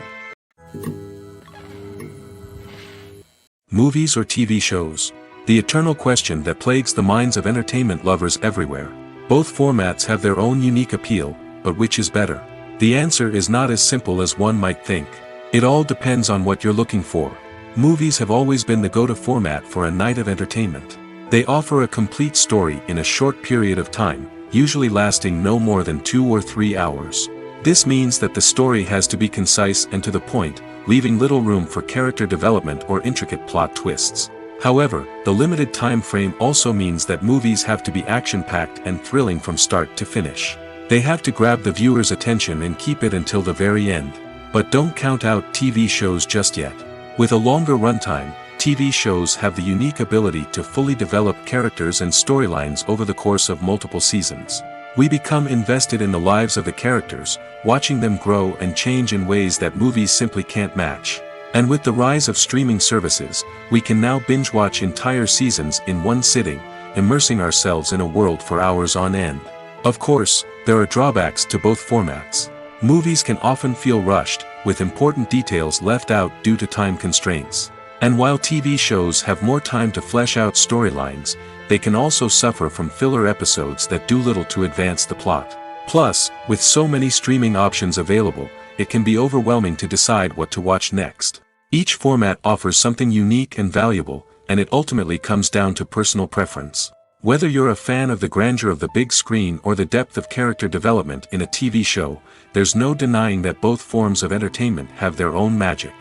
Movies or TV shows? The eternal question that plagues the minds of entertainment lovers everywhere. Both formats have their own unique appeal, but which is better? The answer is not as simple as one might think. It all depends on what you're looking for. Movies have always been the go-to format for a night of entertainment. They offer a complete story in a short period of time, usually lasting no more than 2 or 3 hours. This means that the story has to be concise and to the point, leaving little room for character development or intricate plot twists. However, the limited time frame also means that movies have to be action-packed and thrilling from start to finish. They have to grab the viewer's attention and keep it until the very end. But don't count out TV shows just yet. With a longer runtime, TV shows have the unique ability to fully develop characters and storylines over the course of multiple seasons. We become invested in the lives of the characters, watching them grow and change in ways that movies simply can't match. And with the rise of streaming services, we can now binge-watch entire seasons in one sitting, immersing ourselves in a world for hours on end. Of course, there are drawbacks to both formats. Movies can often feel rushed, with important details left out due to time constraints. And while TV shows have more time to flesh out storylines, they can also suffer from filler episodes that do little to advance the plot. Plus, with so many streaming options available, it can be overwhelming to decide what to watch next. Each format offers something unique and valuable, and it ultimately comes down to personal preference. Whether you're a fan of the grandeur of the big screen or the depth of character development in a TV show, there's no denying that both forms of entertainment have their own magic.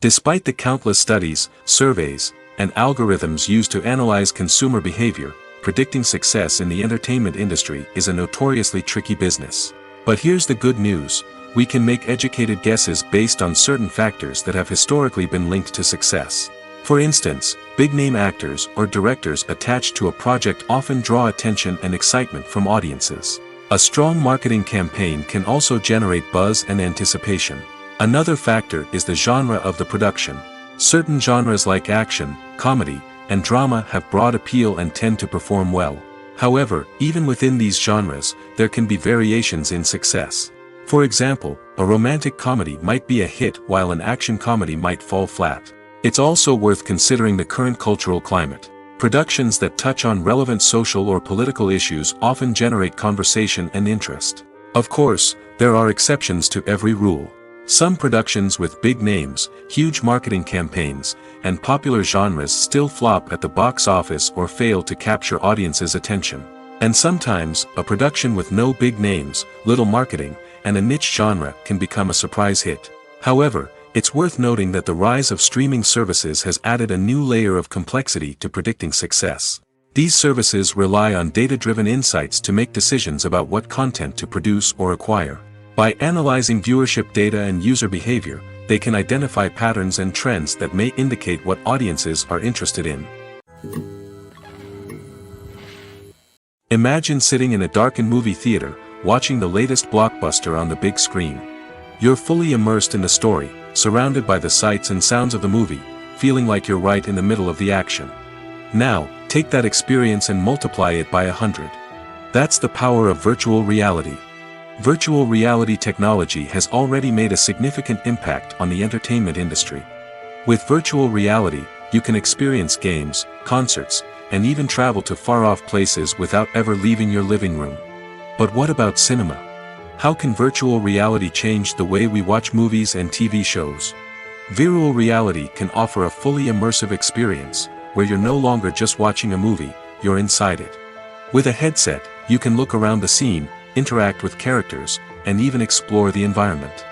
Despite the countless studies, surveys, and algorithms used to analyze consumer behavior, predicting success in the entertainment industry is a notoriously tricky business. But here's the good news: we can make educated guesses based on certain factors that have historically been linked to success. For instance, big-name actors or directors attached to a project often draw attention and excitement from audiences. A strong marketing campaign can also generate buzz and anticipation. Another factor is the genre of the production. Certain genres like action, comedy, and drama have broad appeal and tend to perform well. However, even within these genres, there can be variations in success. For example, a romantic comedy might be a hit while an action comedy might fall flat. It's also worth considering the current cultural climate. Productions that touch on relevant social or political issues often generate conversation and interest. Of course, there are exceptions to every rule. Some productions with big names, huge marketing campaigns, and popular genres still flop at the box office or fail to capture audiences' attention. And sometimes, a production with no big names, little marketing, and a niche genre can become a surprise hit. However, it's worth noting that the rise of streaming services has added a new layer of complexity to predicting success. These services rely on data-driven insights to make decisions about what content to produce or acquire. By analyzing viewership data and user behavior, they can identify patterns and trends that may indicate what audiences are interested in. Imagine sitting in a darkened movie theater, watching the latest blockbuster on the big screen. You're fully immersed in the story, surrounded by the sights and sounds of the movie, feeling like you're right in the middle of the action. Now, take that experience and multiply it by 100. That's the power of virtual reality. Virtual reality technology has already made a significant impact on the entertainment industry. With virtual reality, you can experience games, concerts, and even travel to far-off places without ever leaving your living room. But what about cinema? How can virtual reality change the way we watch movies and TV shows? Virtual reality can offer a fully immersive experience, where you're no longer just watching a movie, you're inside it. With a headset, you can look around the scene, interact with characters, and even explore the environment.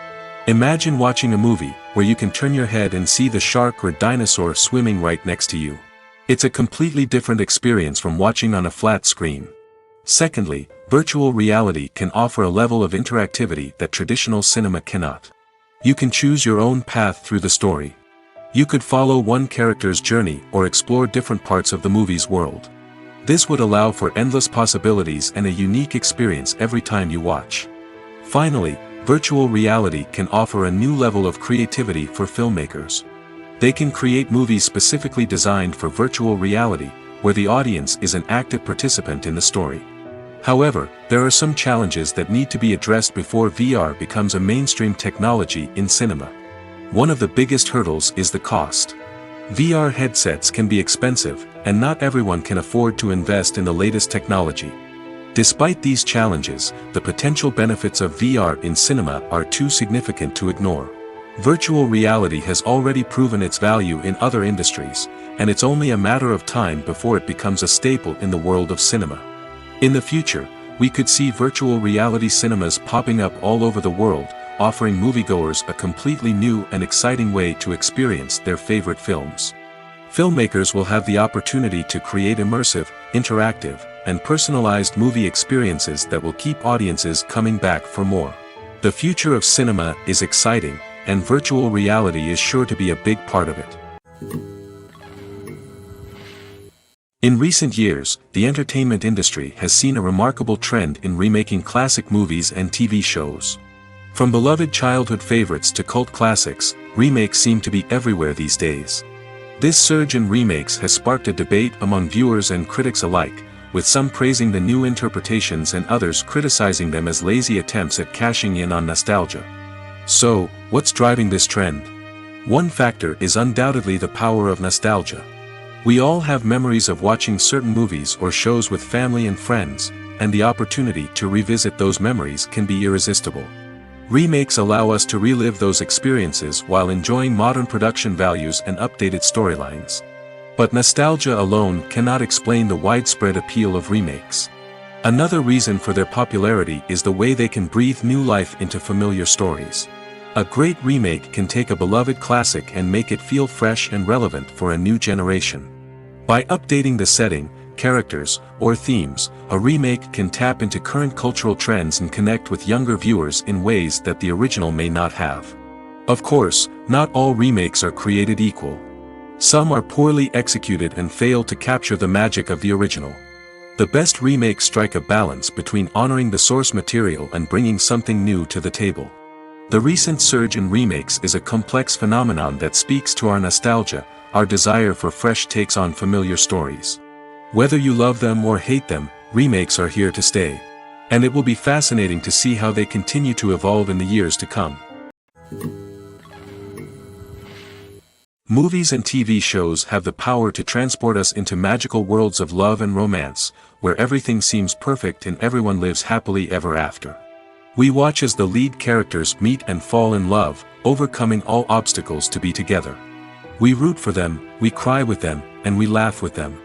Imagine watching a movie where you can turn your head and see the shark or dinosaur swimming right next to you. It's a completely different experience from watching on a flat screen. Secondly, virtual reality can offer a level of interactivity that traditional cinema cannot. You can choose your own path through the story. You could follow one character's journey or explore different parts of the movie's world. This would allow for endless possibilities and a unique experience every time you watch. Finally, virtual reality can offer a new level of creativity for filmmakers. They can create movies specifically designed for virtual reality, where the audience is an active participant in the story. However, there are some challenges that need to be addressed before VR becomes a mainstream technology in cinema. One of the biggest hurdles is the cost. VR headsets can be expensive, and not everyone can afford to invest in the latest technology. Despite these challenges, the potential benefits of VR in cinema are too significant to ignore. Virtual reality has already proven its value in other industries, and it's only a matter of time before it becomes a staple in the world of cinema. In the future, we could see virtual reality cinemas popping up all over the world, offering moviegoers a completely new and exciting way to experience their favorite films. Filmmakers will have the opportunity to create immersive, interactive, and personalized movie experiences that will keep audiences coming back for more. The future of cinema is exciting, and virtual reality is sure to be a big part of it. In recent years, the entertainment industry has seen a remarkable trend in remaking classic movies and TV shows. From beloved childhood favorites to cult classics, remakes seem to be everywhere these days. This surge in remakes has sparked a debate among viewers and critics alike, with some praising the new interpretations and others criticizing them as lazy attempts at cashing in on nostalgia. So, what's driving this trend? One factor is undoubtedly the power of nostalgia. We all have memories of watching certain movies or shows with family and friends, and the opportunity to revisit those memories can be irresistible. Remakes allow us to relive those experiences while enjoying modern production values and updated storylines. But nostalgia alone cannot explain the widespread appeal of remakes. Another reason for their popularity is the way they can breathe new life into familiar stories. A great remake can take a beloved classic and make it feel fresh and relevant for a new generation. By updating the setting, characters, or themes, a remake can tap into current cultural trends and connect with younger viewers in ways that the original may not have. Of course, not all remakes are created equal. Some are poorly executed and fail to capture the magic of the original. The best remakes strike a balance between honoring the source material and bringing something new to the table. The recent surge in remakes is a complex phenomenon that speaks to our nostalgia, our desire for fresh takes on familiar stories. Whether you love them or hate them, remakes are here to stay. And it will be fascinating to see how they continue to evolve in the years to come. Movies and TV shows have the power to transport us into magical worlds of love and romance, where everything seems perfect and everyone lives happily ever after. We watch as the lead characters meet and fall in love, overcoming all obstacles to be together. We root for them, we cry with them, and we laugh with them.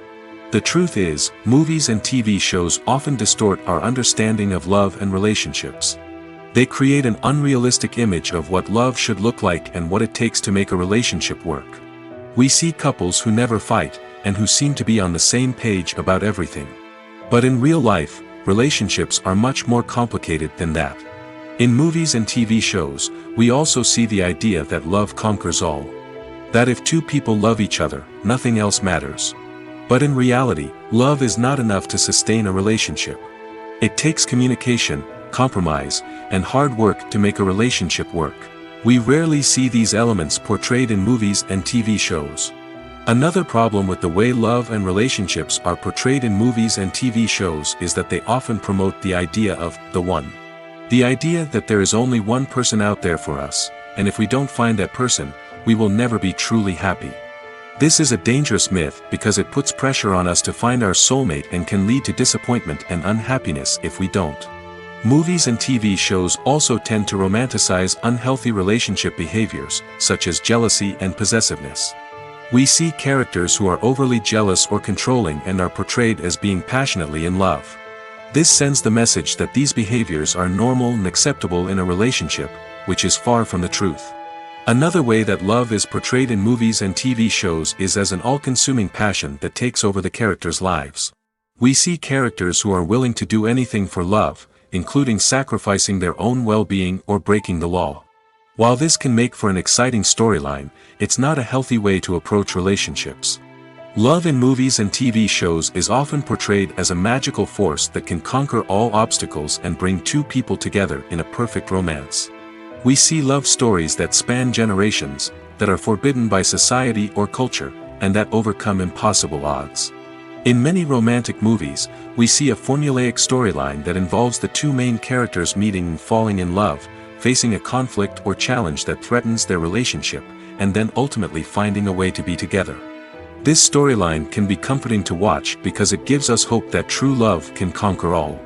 The truth is, movies and TV shows often distort our understanding of love and relationships. They create an unrealistic image of what love should look like and what it takes to make a relationship work. We see couples who never fight, and who seem to be on the same page about everything. But in real life, relationships are much more complicated than that. In movies and TV shows, we also see the idea that love conquers all. That if two people love each other, nothing else matters. But in reality, love is not enough to sustain a relationship. It takes communication, compromise, and hard work to make a relationship work. We rarely see these elements portrayed in movies and TV shows. Another problem with the way love and relationships are portrayed in movies and TV shows is that they often promote the idea of the one. The idea that there is only one person out there for us, and if we don't find that person, we will never be truly happy. This is a dangerous myth because it puts pressure on us to find our soulmate and can lead to disappointment and unhappiness if we don't. Movies and TV shows also tend to romanticize unhealthy relationship behaviors, such as jealousy and possessiveness. We see characters who are overly jealous or controlling and are portrayed as being passionately in love. This sends the message that these behaviors are normal and acceptable in a relationship, which is far from the truth. Another way that love is portrayed in movies and TV shows is as an all-consuming passion that takes over the characters' lives. We see characters who are willing to do anything for love, including sacrificing their own well-being or breaking the law. While this can make for an exciting storyline, it's not a healthy way to approach relationships. Love in movies and TV shows is often portrayed as a magical force that can conquer all obstacles and bring two people together in a perfect romance. We see love stories that span generations, that are forbidden by society or culture, and that overcome impossible odds. In many romantic movies, we see a formulaic storyline that involves the two main characters meeting and falling in love, facing a conflict or challenge that threatens their relationship, and then ultimately finding a way to be together. This storyline can be comforting to watch because it gives us hope that true love can conquer all.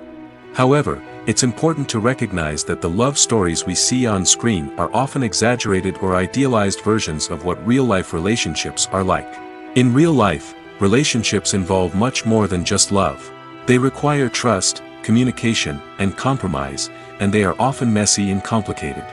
However, it's important to recognize that the love stories we see on screen are often exaggerated or idealized versions of what real-life relationships are like. In real life, relationships involve much more than just love. They require trust, communication, and compromise, and they are often messy and complicated.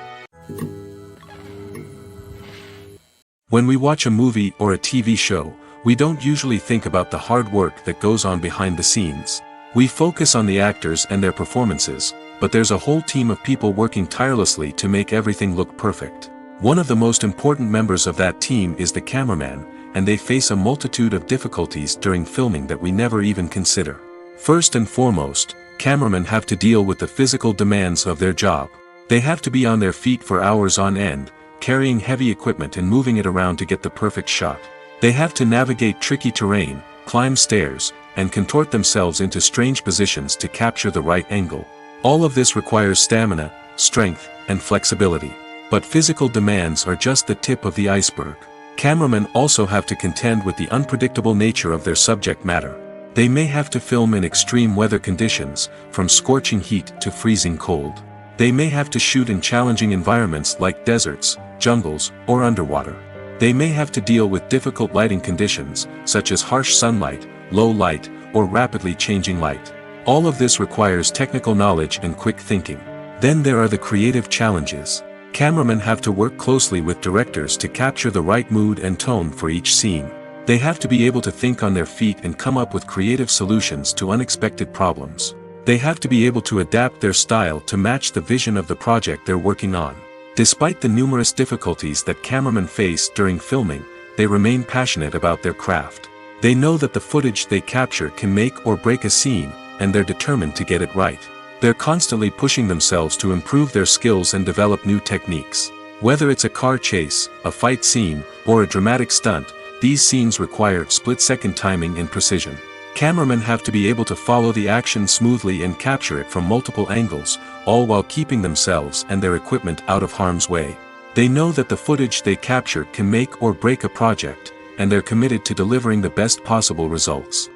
When we watch a movie or a TV show, we don't usually think about the hard work that goes on behind the scenes. We focus on the actors and their performances, but there's a whole team of people working tirelessly to make everything look perfect. One of the most important members of that team is the cameraman, and they face a multitude of difficulties during filming that we never even consider. First and foremost, cameramen have to deal with the physical demands of their job. They have to be on their feet for hours on end, carrying heavy equipment and moving it around to get the perfect shot. They have to navigate tricky terrain, climb stairs, and contort themselves into strange positions to capture the right angle. All of this requires stamina, strength, and flexibility. But physical demands are just the tip of the iceberg. Cameramen also have to contend with the unpredictable nature of their subject matter. They may have to film in extreme weather conditions, from scorching heat to freezing cold. They may have to shoot in challenging environments like deserts, jungles, or underwater. They may have to deal with difficult lighting conditions, such as harsh sunlight, low light, or rapidly changing light. All of this requires technical knowledge and quick thinking. Then there are the creative challenges. Cameramen have to work closely with directors to capture the right mood and tone for each scene. They have to be able to think on their feet and come up with creative solutions to unexpected problems. They have to be able to adapt their style to match the vision of the project they're working on. Despite the numerous difficulties that cameramen face during filming, they remain passionate about their craft. They know that the footage they capture can make or break a scene, and they're determined to get it right. They're constantly pushing themselves to improve their skills and develop new techniques. Whether it's a car chase, a fight scene, or a dramatic stunt, these scenes require split-second timing and precision. Cameramen have to be able to follow the action smoothly and capture it from multiple angles, all while keeping themselves and their equipment out of harm's way. They know that the footage they capture can make or break a project, and they're committed to delivering the best possible results.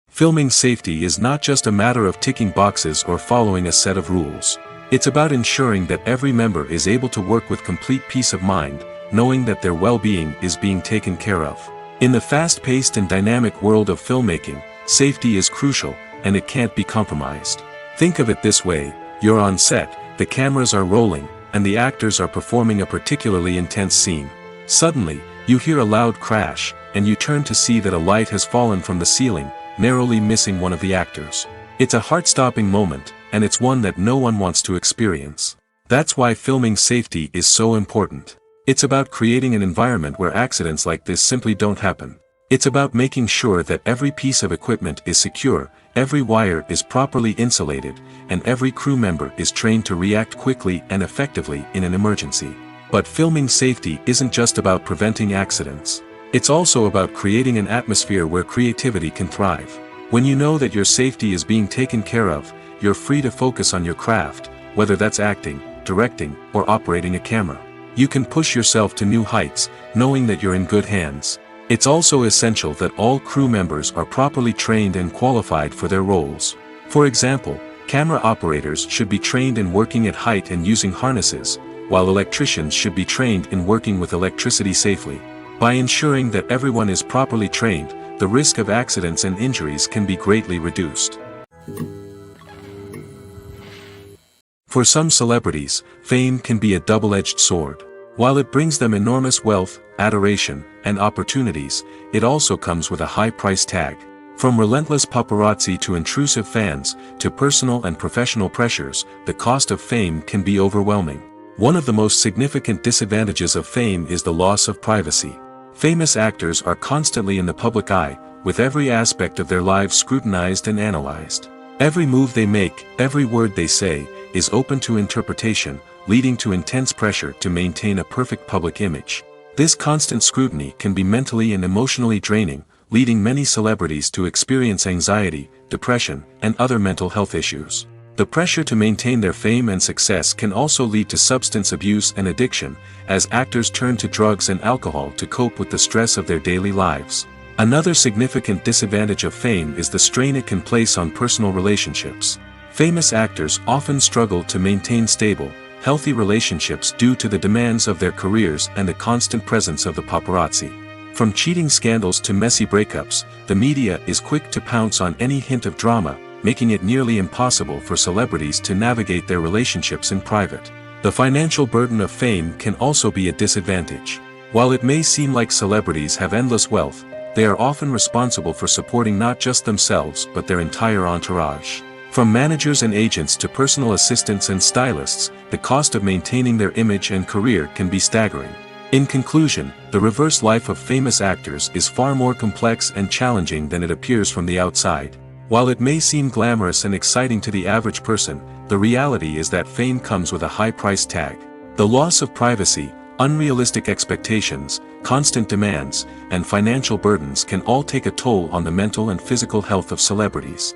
Filming safety is not just a matter of ticking boxes or following a set of rules. It's about ensuring that every member is able to work with complete peace of mind, knowing that their well-being is being taken care of. In the fast-paced and dynamic world of filmmaking, safety is crucial, and it can't be compromised. Think of it this way: you're on set, the cameras are rolling, and the actors are performing a particularly intense scene. Suddenly, you hear a loud crash, and you turn to see that a light has fallen from the ceiling, narrowly missing one of the actors. It's a heart-stopping moment, and it's one that no one wants to experience. That's why filming safety is so important. It's about creating an environment where accidents like this simply don't happen. It's about making sure that every piece of equipment is secure, every wire is properly insulated, and every crew member is trained to react quickly and effectively in an emergency. But filming safety isn't just about preventing accidents. It's also about creating an atmosphere where creativity can thrive. When you know that your safety is being taken care of, you're free to focus on your craft, whether that's acting, directing, or operating a camera. You can push yourself to new heights, knowing that you're in good hands. It's also essential that all crew members are properly trained and qualified for their roles. For example, camera operators should be trained in working at height and using harnesses, while electricians should be trained in working with electricity safely. By ensuring that everyone is properly trained, the risk of accidents and injuries can be greatly reduced. For some celebrities, fame can be a double-edged sword. While it brings them enormous wealth, adoration, and opportunities, it also comes with a high price tag. From relentless paparazzi to intrusive fans, to personal and professional pressures, the cost of fame can be overwhelming. One of the most significant disadvantages of fame is the loss of privacy. Famous actors are constantly in the public eye, with every aspect of their lives scrutinized and analyzed. Every move they make, every word they say, is open to interpretation, leading to intense pressure to maintain a perfect public image. This constant scrutiny can be mentally and emotionally draining, leading many celebrities to experience anxiety, depression, and other mental health issues. The pressure to maintain their fame and success can also lead to substance abuse and addiction, as actors turn to drugs and alcohol to cope with the stress of their daily lives. Another significant disadvantage of fame is the strain it can place on personal relationships. Famous actors often struggle to maintain stable, healthy relationships due to the demands of their careers and the constant presence of the paparazzi. From cheating scandals to messy breakups, the media is quick to pounce on any hint of drama, making it nearly impossible for celebrities to navigate their relationships in private. The financial burden of fame can also be a disadvantage. While it may seem like celebrities have endless wealth, They are often responsible for supporting not just themselves but their entire entourage. From managers and agents to personal assistants and stylists, the cost of maintaining their image and career can be staggering. In conclusion, the reverse life of famous actors is far more complex and challenging than it appears from the outside. While it may seem glamorous and exciting to the average person, the reality is that fame comes with a high price tag. The loss of privacy, unrealistic expectations, constant demands, and financial burdens can all take a toll on the mental and physical health of celebrities.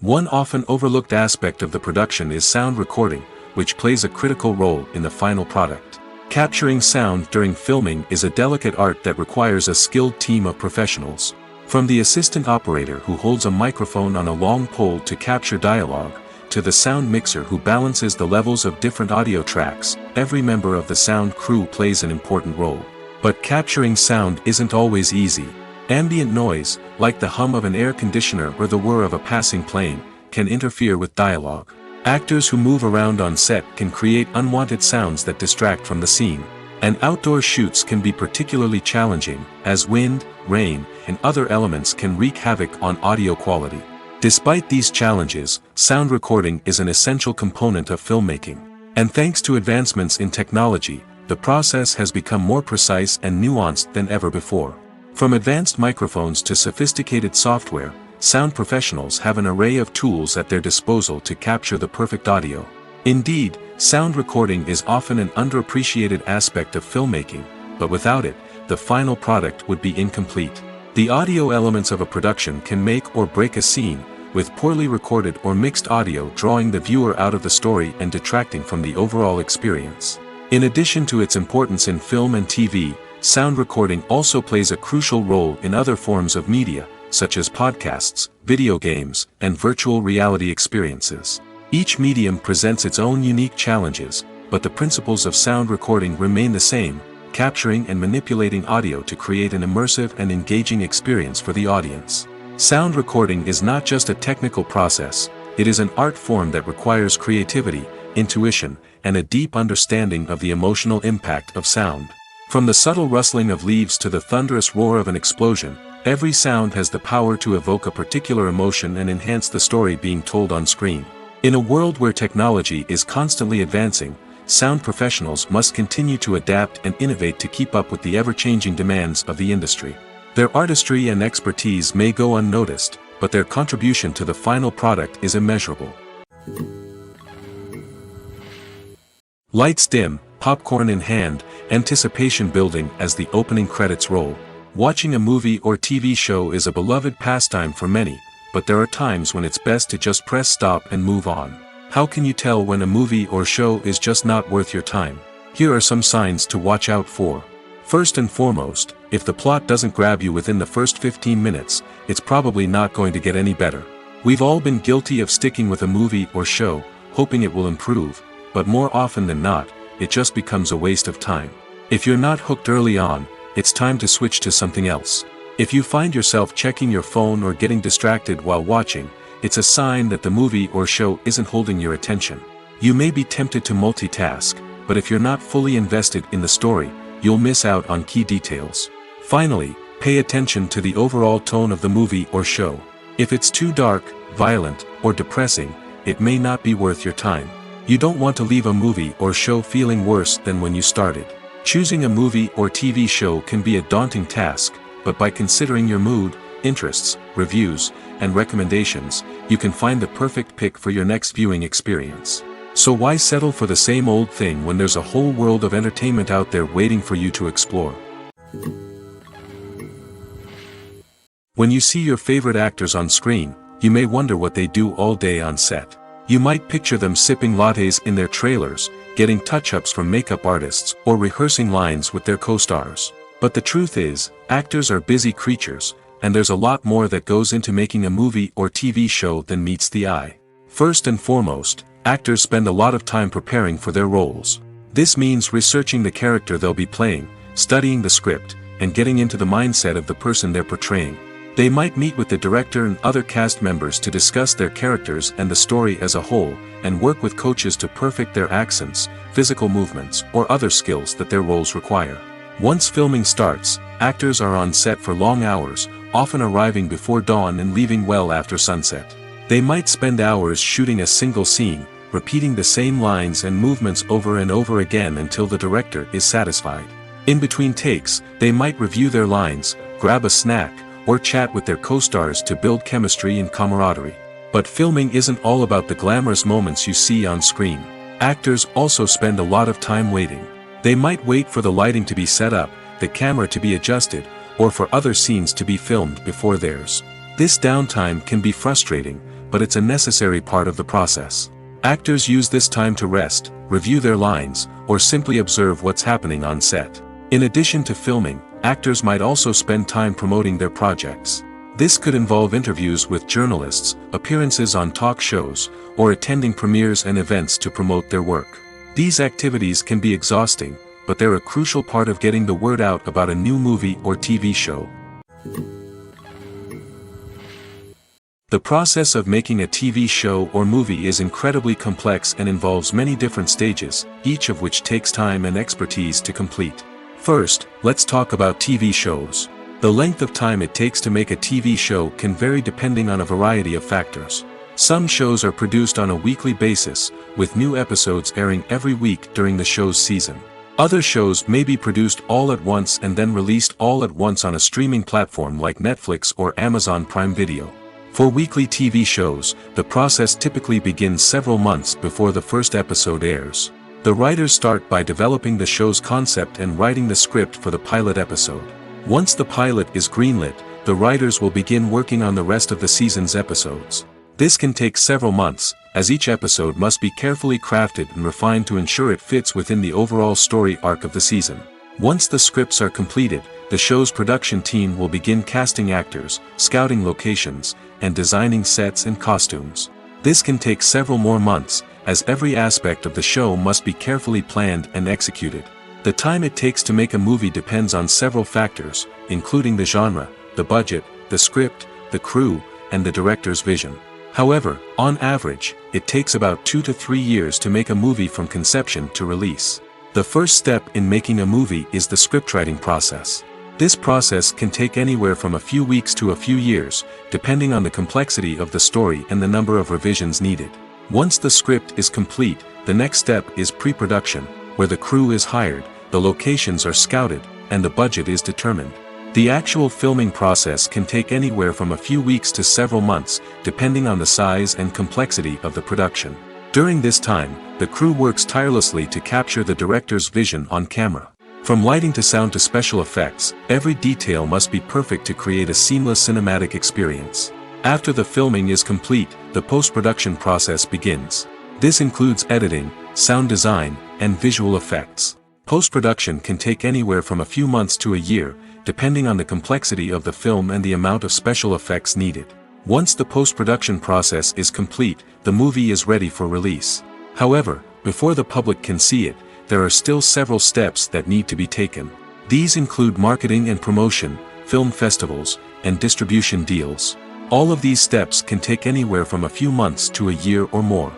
One often overlooked aspect of the production is sound recording, which plays a critical role in the final product. Capturing sound during filming is a delicate art that requires a skilled team of professionals. From the assistant operator who holds a microphone on a long pole to capture dialogue, to the sound mixer who balances the levels of different audio tracks, every member of the sound crew plays an important role. But capturing sound isn't always easy. Ambient noise, like the hum of an air conditioner or the whir of a passing plane, can interfere with dialogue. Actors who move around on set can create unwanted sounds that distract from the scene. And outdoor shoots can be particularly challenging, as wind, rain, and other elements can wreak havoc on audio quality. Despite these challenges, sound recording is an essential component of filmmaking. And thanks to advancements in technology, the process has become more precise and nuanced than ever before. From advanced microphones to sophisticated software, sound professionals have an array of tools at their disposal to capture the perfect audio. Indeed, sound recording is often an underappreciated aspect of filmmaking, but without it, the final product would be incomplete. The audio elements of a production can make or break a scene, with poorly recorded or mixed audio drawing the viewer out of the story and detracting from the overall experience. In addition to its importance in film and TV, sound recording also plays a crucial role in other forms of media, such as podcasts, video games, and virtual reality experiences. Each medium presents its own unique challenges, but the principles of sound recording remain the same, capturing and manipulating audio to create an immersive and engaging experience for the audience. Sound recording is not just a technical process, it is an art form that requires creativity, intuition, and a deep understanding of the emotional impact of sound. From the subtle rustling of leaves to the thunderous roar of an explosion, every sound has the power to evoke a particular emotion and enhance the story being told on screen. In a world where technology is constantly advancing, sound professionals must continue to adapt and innovate to keep up with the ever-changing demands of the industry. Their artistry and expertise may go unnoticed, but their contribution to the final product is immeasurable. Lights dim, popcorn in hand, anticipation building as the opening credits roll. Watching a movie or TV show is a beloved pastime for many, but there are times when it's best to just press stop and move on. How can you tell when a movie or show is just not worth your time? Here are some signs to watch out for. First and foremost, if the plot doesn't grab you within the first 15 minutes, it's probably not going to get any better. We've all been guilty of sticking with a movie or show, hoping it will improve, but more often than not, it just becomes a waste of time. If you're not hooked early on, it's time to switch to something else. If you find yourself checking your phone or getting distracted while watching, it's a sign that the movie or show isn't holding your attention. You may be tempted to multitask, but if you're not fully invested in the story, you'll miss out on key details. Finally, pay attention to the overall tone of the movie or show. If it's too dark, violent, or depressing, it may not be worth your time. You don't want to leave a movie or show feeling worse than when you started. Choosing a movie or TV show can be a daunting task, but by considering your mood, interests, reviews, and recommendations, you can find the perfect pick for your next viewing experience. So why settle for the same old thing when there's a whole world of entertainment out there waiting for you to explore? When you see your favorite actors on screen, you may wonder what they do all day on set. You might picture them sipping lattes in their trailers, getting touch-ups from makeup artists, or rehearsing lines with their co-stars. But the truth is, actors are busy creatures, and there's a lot more that goes into making a movie or TV show than meets the eye. First and foremost, actors spend a lot of time preparing for their roles. This means researching the character they'll be playing, studying the script, and getting into the mindset of the person they're portraying. They might meet with the director and other cast members to discuss their characters and the story as a whole, and work with coaches to perfect their accents, physical movements, or other skills that their roles require. Once filming starts, actors are on set for long hours, often arriving before dawn and leaving well after sunset. They might spend hours shooting a single scene, repeating the same lines and movements over and over again until the director is satisfied. In between takes, they might review their lines, grab a snack, or chat with their co-stars to build chemistry and camaraderie. But filming isn't all about the glamorous moments you see on screen. Actors also spend a lot of time waiting. They might wait for the lighting to be set up, the camera to be adjusted, or for other scenes to be filmed before theirs. This downtime can be frustrating, but it's a necessary part of the process. Actors use this time to rest, review their lines, or simply observe what's happening on set. In addition to filming, actors might also spend time promoting their projects. This could involve interviews with journalists, appearances on talk shows, or attending premieres and events to promote their work. These activities can be exhausting, but they're a crucial part of getting the word out about a new movie or TV show. The process of making a TV show or movie is incredibly complex and involves many different stages, each of which takes time and expertise to complete. First, let's talk about TV shows. The length of time it takes to make a TV show can vary depending on a variety of factors. Some shows are produced on a weekly basis, with new episodes airing every week during the show's season. Other shows may be produced all at once and then released all at once on a streaming platform like Netflix or Amazon Prime Video. For weekly TV shows, the process typically begins several months before the first episode airs. The writers start by developing the show's concept and writing the script for the pilot episode. Once the pilot is greenlit, the writers will begin working on the rest of the season's episodes. This can take several months, as each episode must be carefully crafted and refined to ensure it fits within the overall story arc of the season. Once the scripts are completed, the show's production team will begin casting actors, scouting locations, and designing sets and costumes. This can take several more months, as every aspect of the show must be carefully planned and executed. The time it takes to make a movie depends on several factors, including the genre, the budget, the script, the crew, and the director's vision. However, on average, it takes about 2 to 3 years to make a movie from conception to release. The first step in making a movie is the scriptwriting process. This process can take anywhere from a few weeks to a few years, depending on the complexity of the story and the number of revisions needed. Once the script is complete, the next step is pre-production, where the crew is hired, the locations are scouted, and the budget is determined. The actual filming process can take anywhere from a few weeks to several months, depending on the size and complexity of the production. During this time, the crew works tirelessly to capture the director's vision on camera. From lighting to sound to special effects, every detail must be perfect to create a seamless cinematic experience. After the filming is complete, the post-production process begins. This includes editing, sound design, and visual effects. Post-production can take anywhere from a few months to a year, depending on the complexity of the film and the amount of special effects needed. Once the post-production process is complete, the movie is ready for release. However, before the public can see it, there are still several steps that need to be taken. These include marketing and promotion, film festivals, and distribution deals. All of these steps can take anywhere from a few months to a year or more.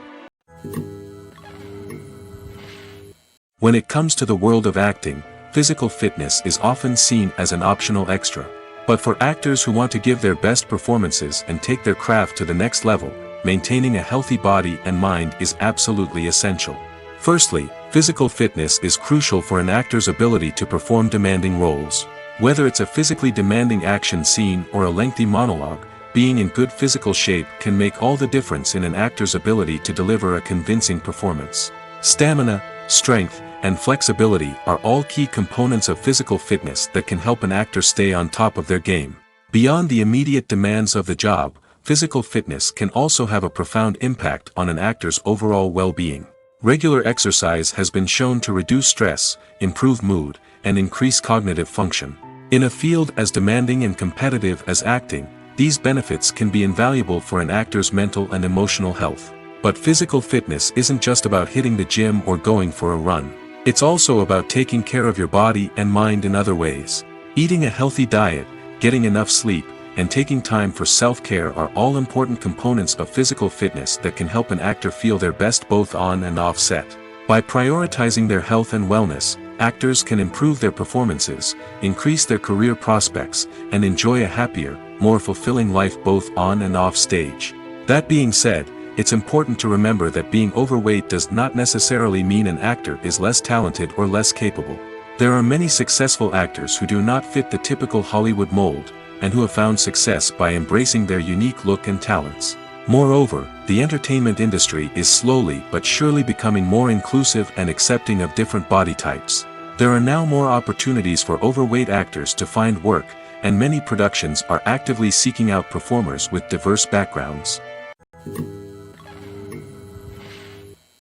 When it comes to the world of acting, physical fitness is often seen as an optional extra. But for actors who want to give their best performances and take their craft to the next level, maintaining a healthy body and mind is absolutely essential. Firstly, physical fitness is crucial for an actor's ability to perform demanding roles. Whether it's a physically demanding action scene or a lengthy monologue, being in good physical shape can make all the difference in an actor's ability to deliver a convincing performance. Stamina, strength, and flexibility are all key components of physical fitness that can help an actor stay on top of their game. Beyond the immediate demands of the job, physical fitness can also have a profound impact on an actor's overall well-being. Regular exercise has been shown to reduce stress, improve mood, and increase cognitive function. In a field as demanding and competitive as acting, these benefits can be invaluable for an actor's mental and emotional health. But physical fitness isn't just about hitting the gym or going for a run. It's also about taking care of your body and mind in other ways. Eating a healthy diet, getting enough sleep, and taking time for self-care are all important components of physical fitness that can help an actor feel their best both on and off set. By prioritizing their health and wellness, actors can improve their performances, increase their career prospects, and enjoy a happier, more fulfilling life both on and off stage. That being said, it's important to remember that being overweight does not necessarily mean an actor is less talented or less capable. There are many successful actors who do not fit the typical Hollywood mold, and who have found success by embracing their unique look and talents. Moreover, the entertainment industry is slowly but surely becoming more inclusive and accepting of different body types. There are now more opportunities for overweight actors to find work, and many productions are actively seeking out performers with diverse backgrounds.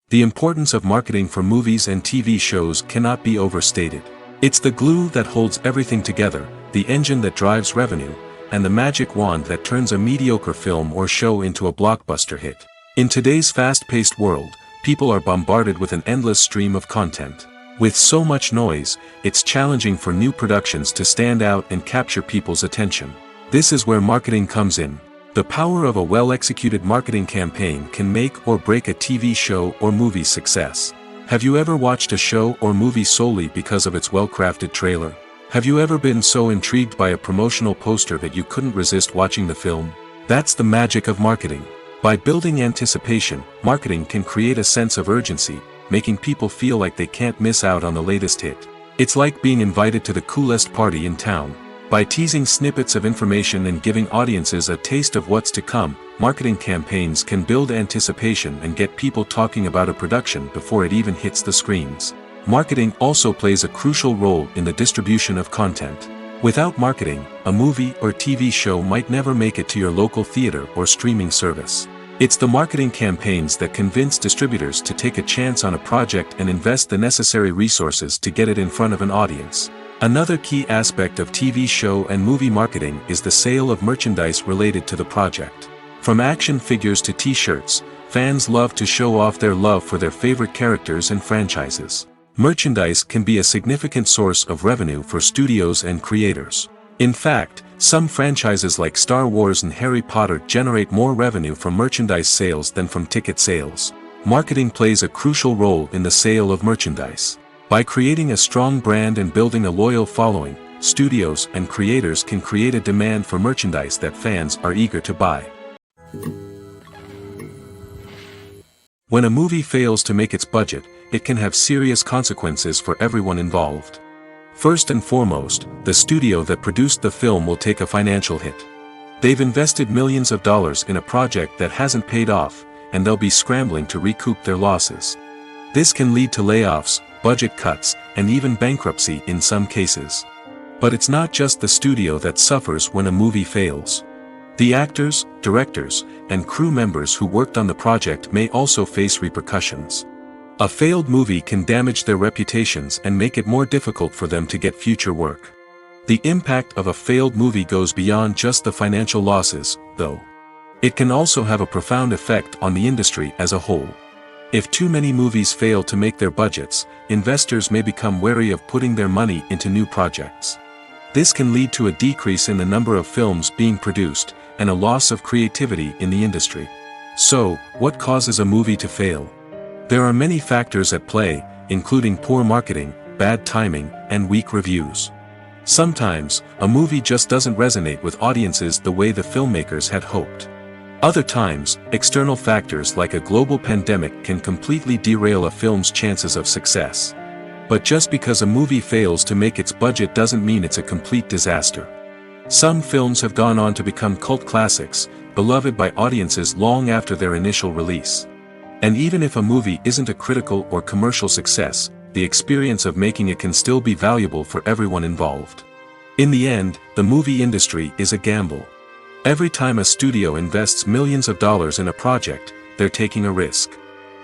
The importance of marketing for movies and TV shows cannot be overstated. It's the glue that holds everything together, the engine that drives revenue, and the magic wand that turns a mediocre film or show into a blockbuster hit. In today's fast-paced world, people are bombarded with an endless stream of content. With so much noise, it's challenging for new productions to stand out and capture people's attention. This is where marketing comes in. The power of a well-executed marketing campaign can make or break a TV show or movie's success. Have you ever watched a show or movie solely because of its well-crafted trailer? Have you ever been so intrigued by a promotional poster that you couldn't resist watching the film? That's the magic of marketing. By building anticipation, marketing can create a sense of urgency, making people feel like they can't miss out on the latest hit. It's like being invited to the coolest party in town. By teasing snippets of information and giving audiences a taste of what's to come, marketing campaigns can build anticipation and get people talking about a production before it even hits the screens. Marketing also plays a crucial role in the distribution of content. Without marketing, a movie or TV show might never make it to your local theater or streaming service. It's the marketing campaigns that convince distributors to take a chance on a project and invest the necessary resources to get it in front of an audience. Another key aspect of TV show and movie marketing is the sale of merchandise related to the project. From action figures to t-shirts, fans love to show off their love for their favorite characters and franchises. Merchandise can be a significant source of revenue for studios and creators. In fact, some franchises like Star Wars and Harry Potter generate more revenue from merchandise sales than from ticket sales. Marketing plays a crucial role in the sale of merchandise. By creating a strong brand and building a loyal following, studios and creators can create a demand for merchandise that fans are eager to buy. When a movie fails to make its budget, it can have serious consequences for everyone involved. First and foremost, the studio that produced the film will take a financial hit. They've invested millions of dollars in a project that hasn't paid off, and they'll be scrambling to recoup their losses. This can lead to layoffs, budget cuts, and even bankruptcy in some cases. But it's not just the studio that suffers when a movie fails. The actors, directors, and crew members who worked on the project may also face repercussions. A failed movie can damage their reputations and make it more difficult for them to get future work. The impact of a failed movie goes beyond just the financial losses, though. It can also have a profound effect on the industry as a whole. If too many movies fail to make their budgets, investors may become wary of putting their money into new projects. This can lead to a decrease in the number of films being produced, and a loss of creativity in the industry. So, what causes a movie to fail? There are many factors at play, including poor marketing, bad timing, and weak reviews. Sometimes, a movie just doesn't resonate with audiences the way the filmmakers had hoped. Other times, external factors like a global pandemic can completely derail a film's chances of success. But just because a movie fails to make its budget doesn't mean it's a complete disaster. Some films have gone on to become cult classics, beloved by audiences long after their initial release. And even if a movie isn't a critical or commercial success, the experience of making it can still be valuable for everyone involved. In the end, the movie industry is a gamble. Every time a studio invests millions of dollars in a project, they're taking a risk.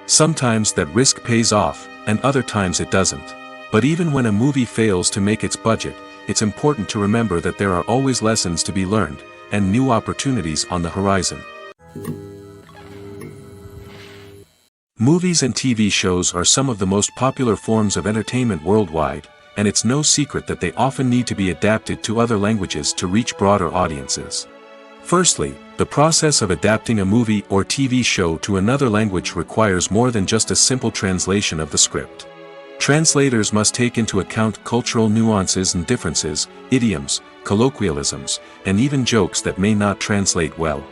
Sometimes that risk pays off, and other times it doesn't. But even when a movie fails to make its budget, it's important to remember that there are always lessons to be learned, and new opportunities on the horizon. Movies and TV shows are some of the most popular forms of entertainment worldwide, and it's no secret that they often need to be adapted to other languages to reach broader audiences. Firstly, the process of adapting a movie or TV show to another language requires more than just a simple translation of the script. Translators must take into account cultural nuances and differences, idioms, colloquialisms, and even jokes that may not translate well.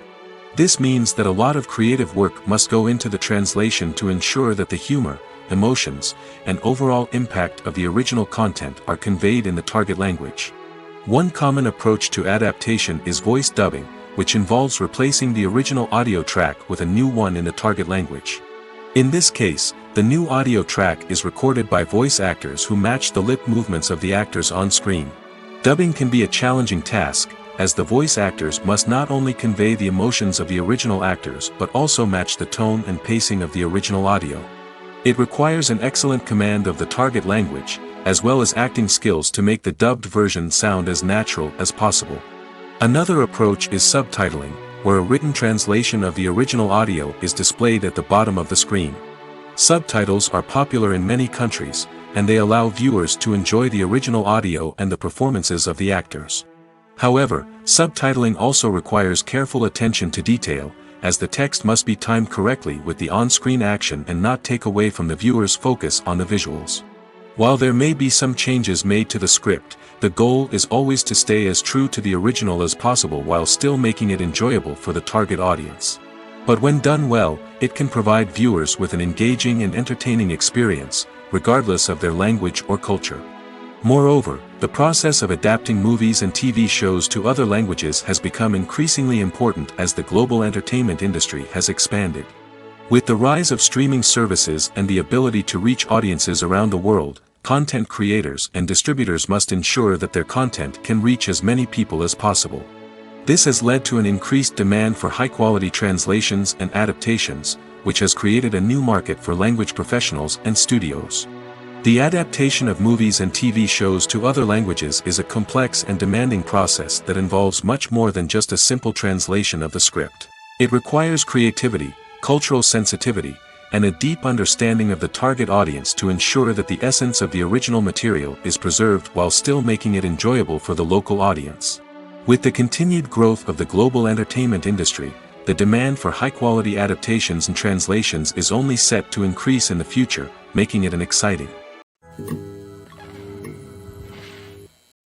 This means that a lot of creative work must go into the translation to ensure that the humor, emotions, and overall impact of the original content are conveyed in the target language. One common approach to adaptation is voice dubbing, which involves replacing the original audio track with a new one in the target language. In this case, the new audio track is recorded by voice actors who match the lip movements of the actors on screen. Dubbing can be a challenging task, as the voice actors must not only convey the emotions of the original actors but also match the tone and pacing of the original audio. It requires an excellent command of the target language, as well as acting skills to make the dubbed version sound as natural as possible. Another approach is subtitling, where a written translation of the original audio is displayed at the bottom of the screen. Subtitles are popular in many countries, and they allow viewers to enjoy the original audio and the performances of the actors. However, subtitling also requires careful attention to detail, as the text must be timed correctly with the on-screen action and not take away from the viewer's focus on the visuals. While there may be some changes made to the script, the goal is always to stay as true to the original as possible while still making it enjoyable for the target audience. But when done well, it can provide viewers with an engaging and entertaining experience, regardless of their language or culture. Moreover, the process of adapting movies and TV shows to other languages has become increasingly important as the global entertainment industry has expanded. With the rise of streaming services and the ability to reach audiences around the world, content creators and distributors must ensure that their content can reach as many people as possible. This has led to an increased demand for high-quality translations and adaptations, which has created a new market for language professionals and studios. The adaptation of movies and TV shows to other languages is a complex and demanding process that involves much more than just a simple translation of the script. It requires creativity, cultural sensitivity, and a deep understanding of the target audience to ensure that the essence of the original material is preserved while still making it enjoyable for the local audience. With the continued growth of the global entertainment industry, the demand for high-quality adaptations and translations is only set to increase in the future, making it exciting.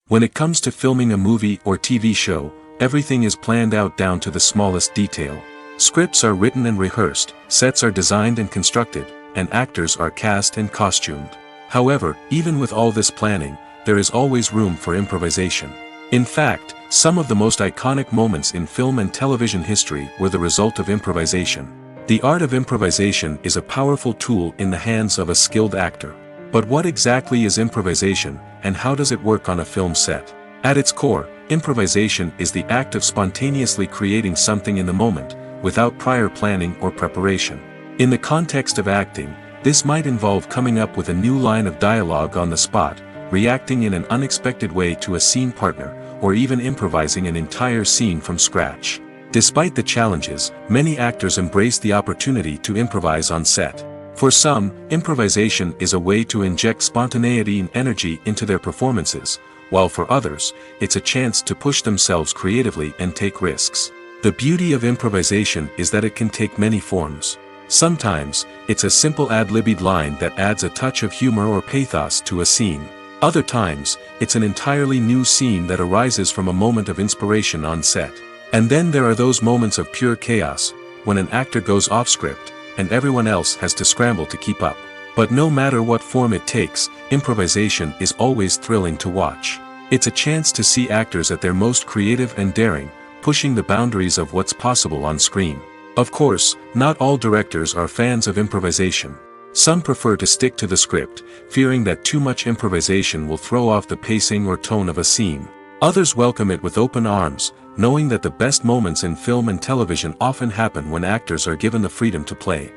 When it comes to filming a movie or TV show, everything is planned out down to the smallest detail. Scripts are written and rehearsed, sets are designed and constructed, and actors are cast and costumed. However, even with all this planning, there is always room for improvisation. In fact, some of the most iconic moments in film and television history were the result of improvisation. The art of improvisation is a powerful tool in the hands of a skilled actor. But what exactly is improvisation, and how does it work on a film set? At its core, improvisation is the act of spontaneously creating something in the moment, without prior planning or preparation. In the context of acting, this might involve coming up with a new line of dialogue on the spot, reacting in an unexpected way to a scene partner, or even improvising an entire scene from scratch. Despite the challenges, many actors embrace the opportunity to improvise on set. For some, improvisation is a way to inject spontaneity and energy into their performances, while for others, it's a chance to push themselves creatively and take risks. The beauty of improvisation is that it can take many forms. Sometimes, it's a simple ad-libbed line that adds a touch of humor or pathos to a scene. Other times, it's an entirely new scene that arises from a moment of inspiration on set. And then there are those moments of pure chaos, when an actor goes off script, and everyone else has to scramble to keep up. But no matter what form it takes, improvisation is always thrilling to watch. It's a chance to see actors at their most creative and daring, pushing the boundaries of what's possible on screen. Of course, not all directors are fans of improvisation. Some prefer to stick to the script, fearing that too much improvisation will throw off the pacing or tone of a scene. Others welcome it with open arms, knowing that the best moments in film and television often happen when actors are given the freedom to play.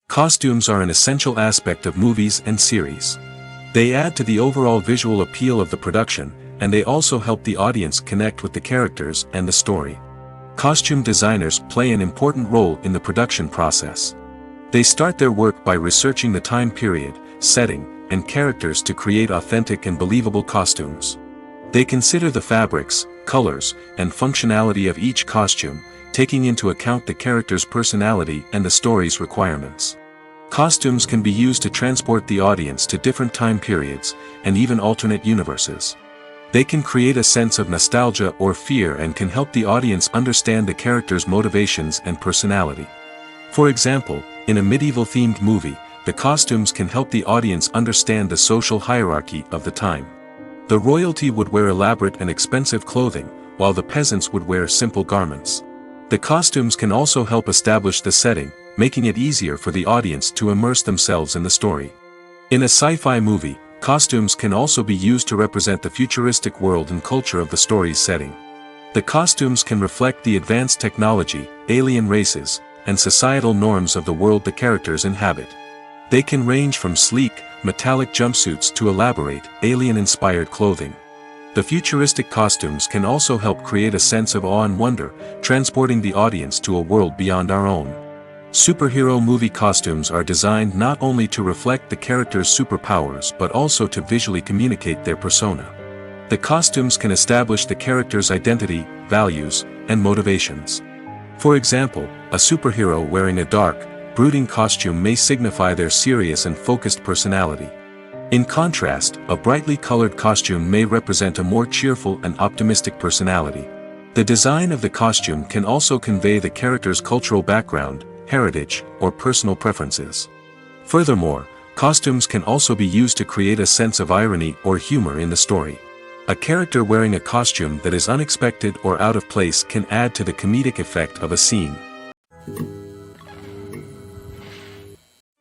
Costumes are an essential aspect of movies and series. They add to the overall visual appeal of the production, and they also help the audience connect with the characters and the story. Costume designers play an important role in the production process. They start their work by researching the time period, setting, and characters to create authentic and believable costumes. They consider the fabrics, colors, and functionality of each costume, taking into account the character's personality and the story's requirements. Costumes can be used to transport the audience to different time periods, and even alternate universes. They can create a sense of nostalgia or fear and can help the audience understand the character's motivations and personality. For example, in a medieval-themed movie, the costumes can help the audience understand the social hierarchy of the time. The royalty would wear elaborate and expensive clothing, while the peasants would wear simple garments. The costumes can also help establish the setting, making it easier for the audience to immerse themselves in the story. In a sci-fi movie, costumes can also be used to represent the futuristic world and culture of the story's setting. The costumes can reflect the advanced technology, alien races, and societal norms of the world the characters inhabit. They can range from sleek, metallic jumpsuits to elaborate, alien-inspired clothing. The futuristic costumes can also help create a sense of awe and wonder, transporting the audience to a world beyond our own. Superhero movie costumes are designed not only to reflect the character's superpowers but also to visually communicate their persona. The costumes can establish the character's identity, values, and motivations. For example, a superhero wearing a dark, brooding costume may signify their serious and focused personality. In contrast, a brightly colored costume may represent a more cheerful and optimistic personality. The design of the costume can also convey the character's cultural background, heritage, or personal preferences. Furthermore, costumes can also be used to create a sense of irony or humor in the story. A character wearing a costume that is unexpected or out of place can add to the comedic effect of a scene.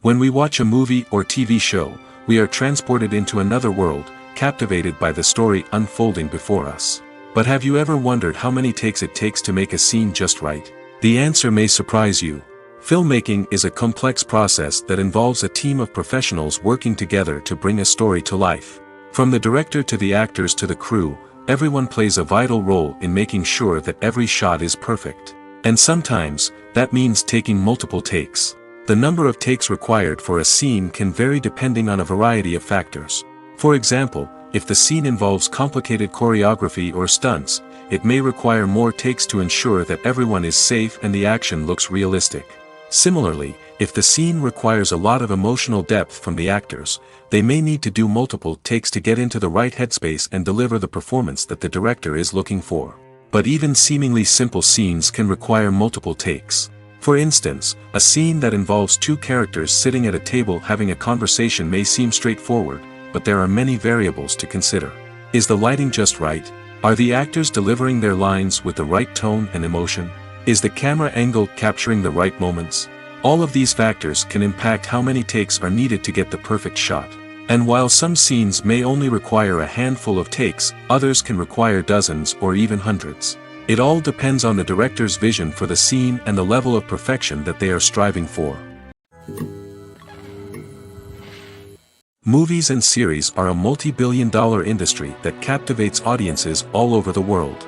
When we watch a movie or TV show, we are transported into another world, captivated by the story unfolding before us. But have you ever wondered how many takes it takes to make a scene just right? The answer may surprise you. Filmmaking is a complex process that involves a team of professionals working together to bring a story to life. From the director to the actors to the crew, everyone plays a vital role in making sure that every shot is perfect. And sometimes, that means taking multiple takes. The number of takes required for a scene can vary depending on a variety of factors. For example, if the scene involves complicated choreography or stunts, it may require more takes to ensure that everyone is safe and the action looks realistic. Similarly, if the scene requires a lot of emotional depth from the actors, they may need to do multiple takes to get into the right headspace and deliver the performance that the director is looking for. But even seemingly simple scenes can require multiple takes. For instance, a scene that involves two characters sitting at a table having a conversation may seem straightforward, but there are many variables to consider. Is the lighting just right? Are the actors delivering their lines with the right tone and emotion? Is the camera angle capturing the right moments? All of these factors can impact how many takes are needed to get the perfect shot. And while some scenes may only require a handful of takes, others can require dozens or even hundreds. It all depends on the director's vision for the scene and the level of perfection that they are striving for. Movies and series are a multi-billion-dollar industry that captivates audiences all over the world.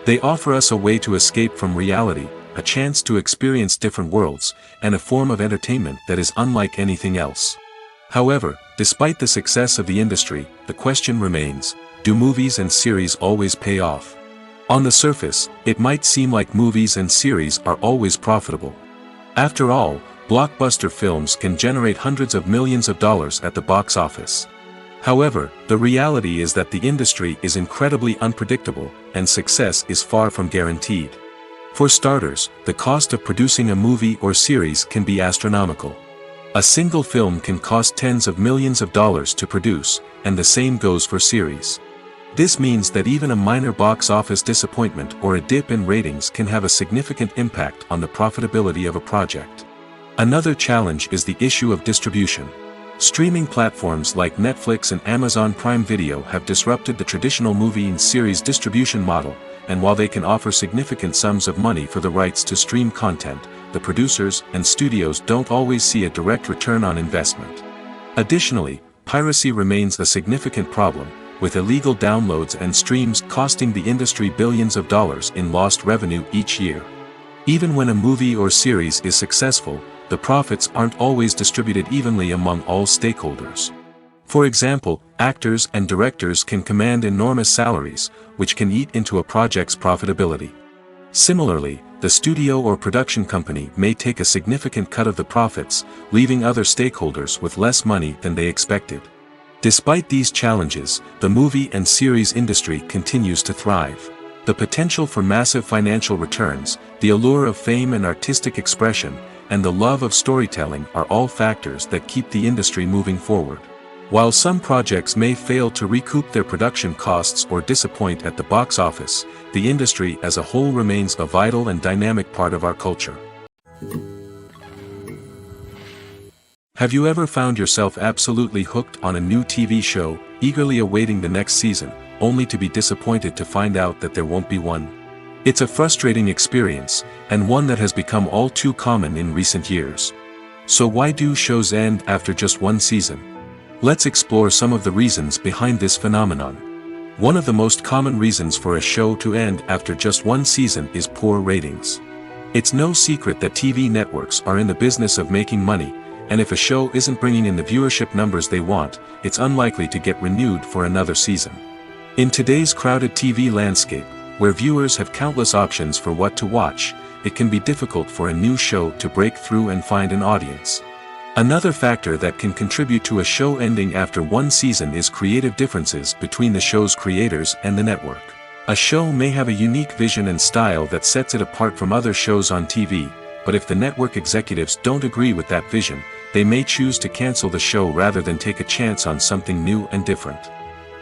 They offer us a way to escape from reality, a chance to experience different worlds, and a form of entertainment that is unlike anything else. However, despite the success of the industry, the question remains, do movies and series always pay off? On the surface, it might seem like movies and series are always profitable. After all, blockbuster films can generate hundreds of millions of dollars at the box office. However, the reality is that the industry is incredibly unpredictable, and success is far from guaranteed. For starters, the cost of producing a movie or series can be astronomical. A single film can cost tens of millions of dollars to produce, and the same goes for series. This means that even a minor box office disappointment or a dip in ratings can have a significant impact on the profitability of a project. Another challenge is the issue of distribution. Streaming platforms like Netflix and Amazon Prime Video have disrupted the traditional movie and series distribution model, and while they can offer significant sums of money for the rights to stream content, the producers and studios don't always see a direct return on investment. Additionally, piracy remains a significant problem, with illegal downloads and streams costing the industry billions of dollars in lost revenue each year. Even when a movie or series is successful, the profits aren't always distributed evenly among all stakeholders. For example, actors and directors can command enormous salaries, which can eat into a project's profitability. Similarly, the studio or production company may take a significant cut of the profits, leaving other stakeholders with less money than they expected. Despite these challenges, the movie and series industry continues to thrive. The potential for massive financial returns, the allure of fame and artistic expression, and the love of storytelling are all factors that keep the industry moving forward. While some projects may fail to recoup their production costs or disappoint at the box office, the industry as a whole remains a vital and dynamic part of our culture. Have you ever found yourself absolutely hooked on a new TV show, eagerly awaiting the next season, only to be disappointed to find out that there won't be one? It's a frustrating experience, and one that has become all too common in recent years. So why do shows end after just one season? Let's explore some of the reasons behind this phenomenon. One of the most common reasons for a show to end after just one season is poor ratings. It's no secret that TV networks are in the business of making money, and if a show isn't bringing in the viewership numbers they want, it's unlikely to get renewed for another season. In today's crowded TV landscape, where viewers have countless options for what to watch, it can be difficult for a new show to break through and find an audience. Another factor that can contribute to a show ending after one season is creative differences between the show's creators and the network. A show may have a unique vision and style that sets it apart from other shows on TV, but if the network executives don't agree with that vision, they may choose to cancel the show rather than take a chance on something new and different.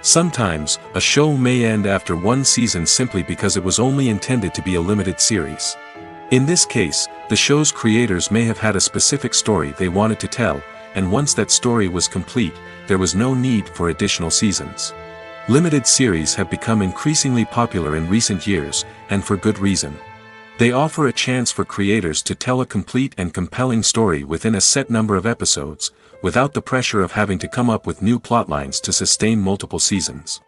Sometimes, a show may end after one season simply because it was only intended to be a limited series. In this case, the show's creators may have had a specific story they wanted to tell, and once that story was complete, there was no need for additional seasons. Limited series have become increasingly popular in recent years, and for good reason. They offer a chance for creators to tell a complete and compelling story within a set number of episodes, without the pressure of having to come up with new plotlines to sustain multiple seasons.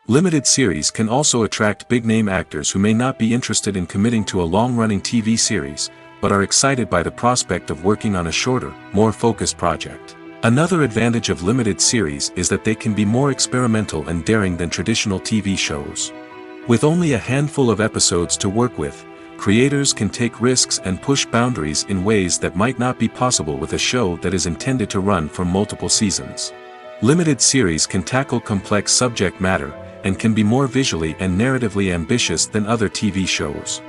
Limited series can also attract big-name actors who may not be interested in committing to a long-running TV series, but are excited by the prospect of working on a shorter, more focused project. Another advantage of limited series is that they can be more experimental and daring than traditional TV shows. With only a handful of episodes to work with, creators can take risks and push boundaries in ways that might not be possible with a show that is intended to run for multiple seasons. Limited series can tackle complex subject matter, and can be more visually and narratively ambitious than other TV shows.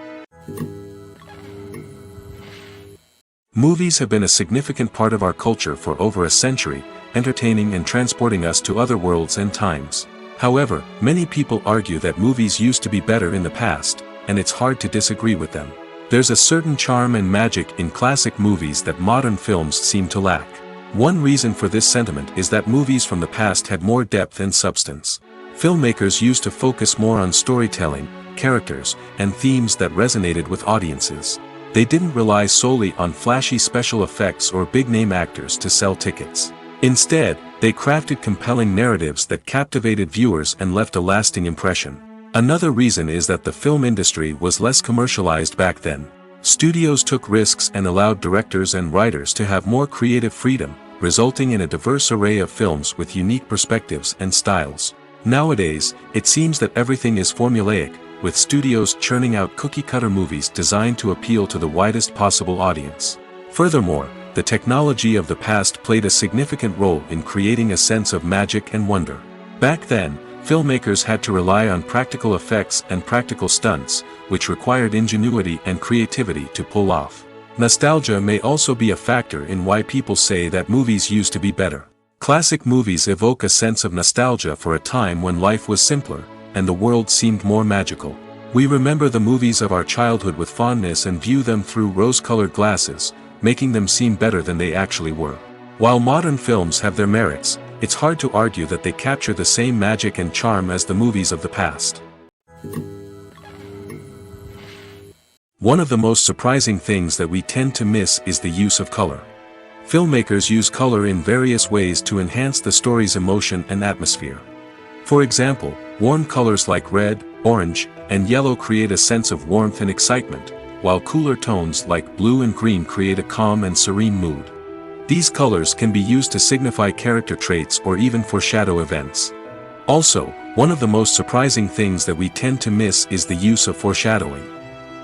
Movies have been a significant part of our culture for over a century, entertaining and transporting us to other worlds and times. However, many people argue that movies used to be better in the past, and it's hard to disagree with them. There's a certain charm and magic in classic movies that modern films seem to lack. One reason for this sentiment is that movies from the past had more depth and substance. Filmmakers used to focus more on storytelling, characters, and themes that resonated with audiences. They didn't rely solely on flashy special effects or big-name actors to sell tickets. Instead, they crafted compelling narratives that captivated viewers and left a lasting impression. Another reason is that the film industry was less commercialized back then. Studios took risks and allowed directors and writers to have more creative freedom, resulting in a diverse array of films with unique perspectives and styles. Nowadays, it seems that everything is formulaic, with studios churning out cookie-cutter movies designed to appeal to the widest possible audience. Furthermore, the technology of the past played a significant role in creating a sense of magic and wonder. Back then, filmmakers had to rely on practical effects and practical stunts, which required ingenuity and creativity to pull off. Nostalgia may also be a factor in why people say that movies used to be better. Classic movies evoke a sense of nostalgia for a time when life was simpler, and the world seemed more magical. We remember the movies of our childhood with fondness and view them through rose-colored glasses, making them seem better than they actually were. While modern films have their merits, it's hard to argue that they capture the same magic and charm as the movies of the past. One of the most surprising things that we tend to miss is the use of color. Filmmakers use color in various ways to enhance the story's emotion and atmosphere. For example, warm colors like red, orange, and yellow create a sense of warmth and excitement, while cooler tones like blue and green create a calm and serene mood. These colors can be used to signify character traits or even foreshadow events. Also, one of the most surprising things that we tend to miss is the use of foreshadowing.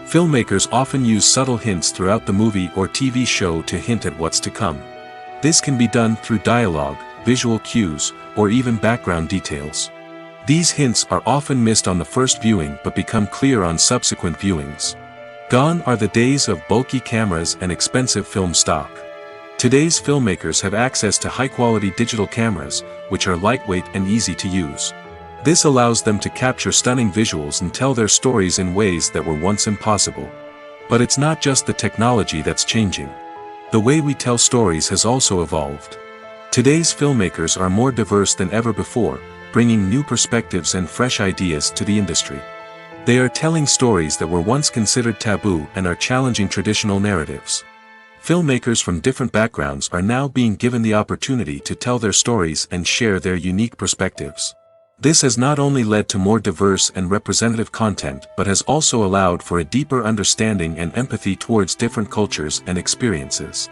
Filmmakers often use subtle hints throughout the movie or TV show to hint at what's to come. This can be done through dialogue, visual cues, or even background details. These hints are often missed on the first viewing but become clear on subsequent viewings. Gone are the days of bulky cameras and expensive film stock. Today's filmmakers have access to high-quality digital cameras, which are lightweight and easy to use. This allows them to capture stunning visuals and tell their stories in ways that were once impossible. But it's not just the technology that's changing. The way we tell stories has also evolved. Today's filmmakers are more diverse than ever before, bringing new perspectives and fresh ideas to the industry. They are telling stories that were once considered taboo and are challenging traditional narratives. Filmmakers from different backgrounds are now being given the opportunity to tell their stories and share their unique perspectives. This has not only led to more diverse and representative content but has also allowed for a deeper understanding and empathy towards different cultures and experiences.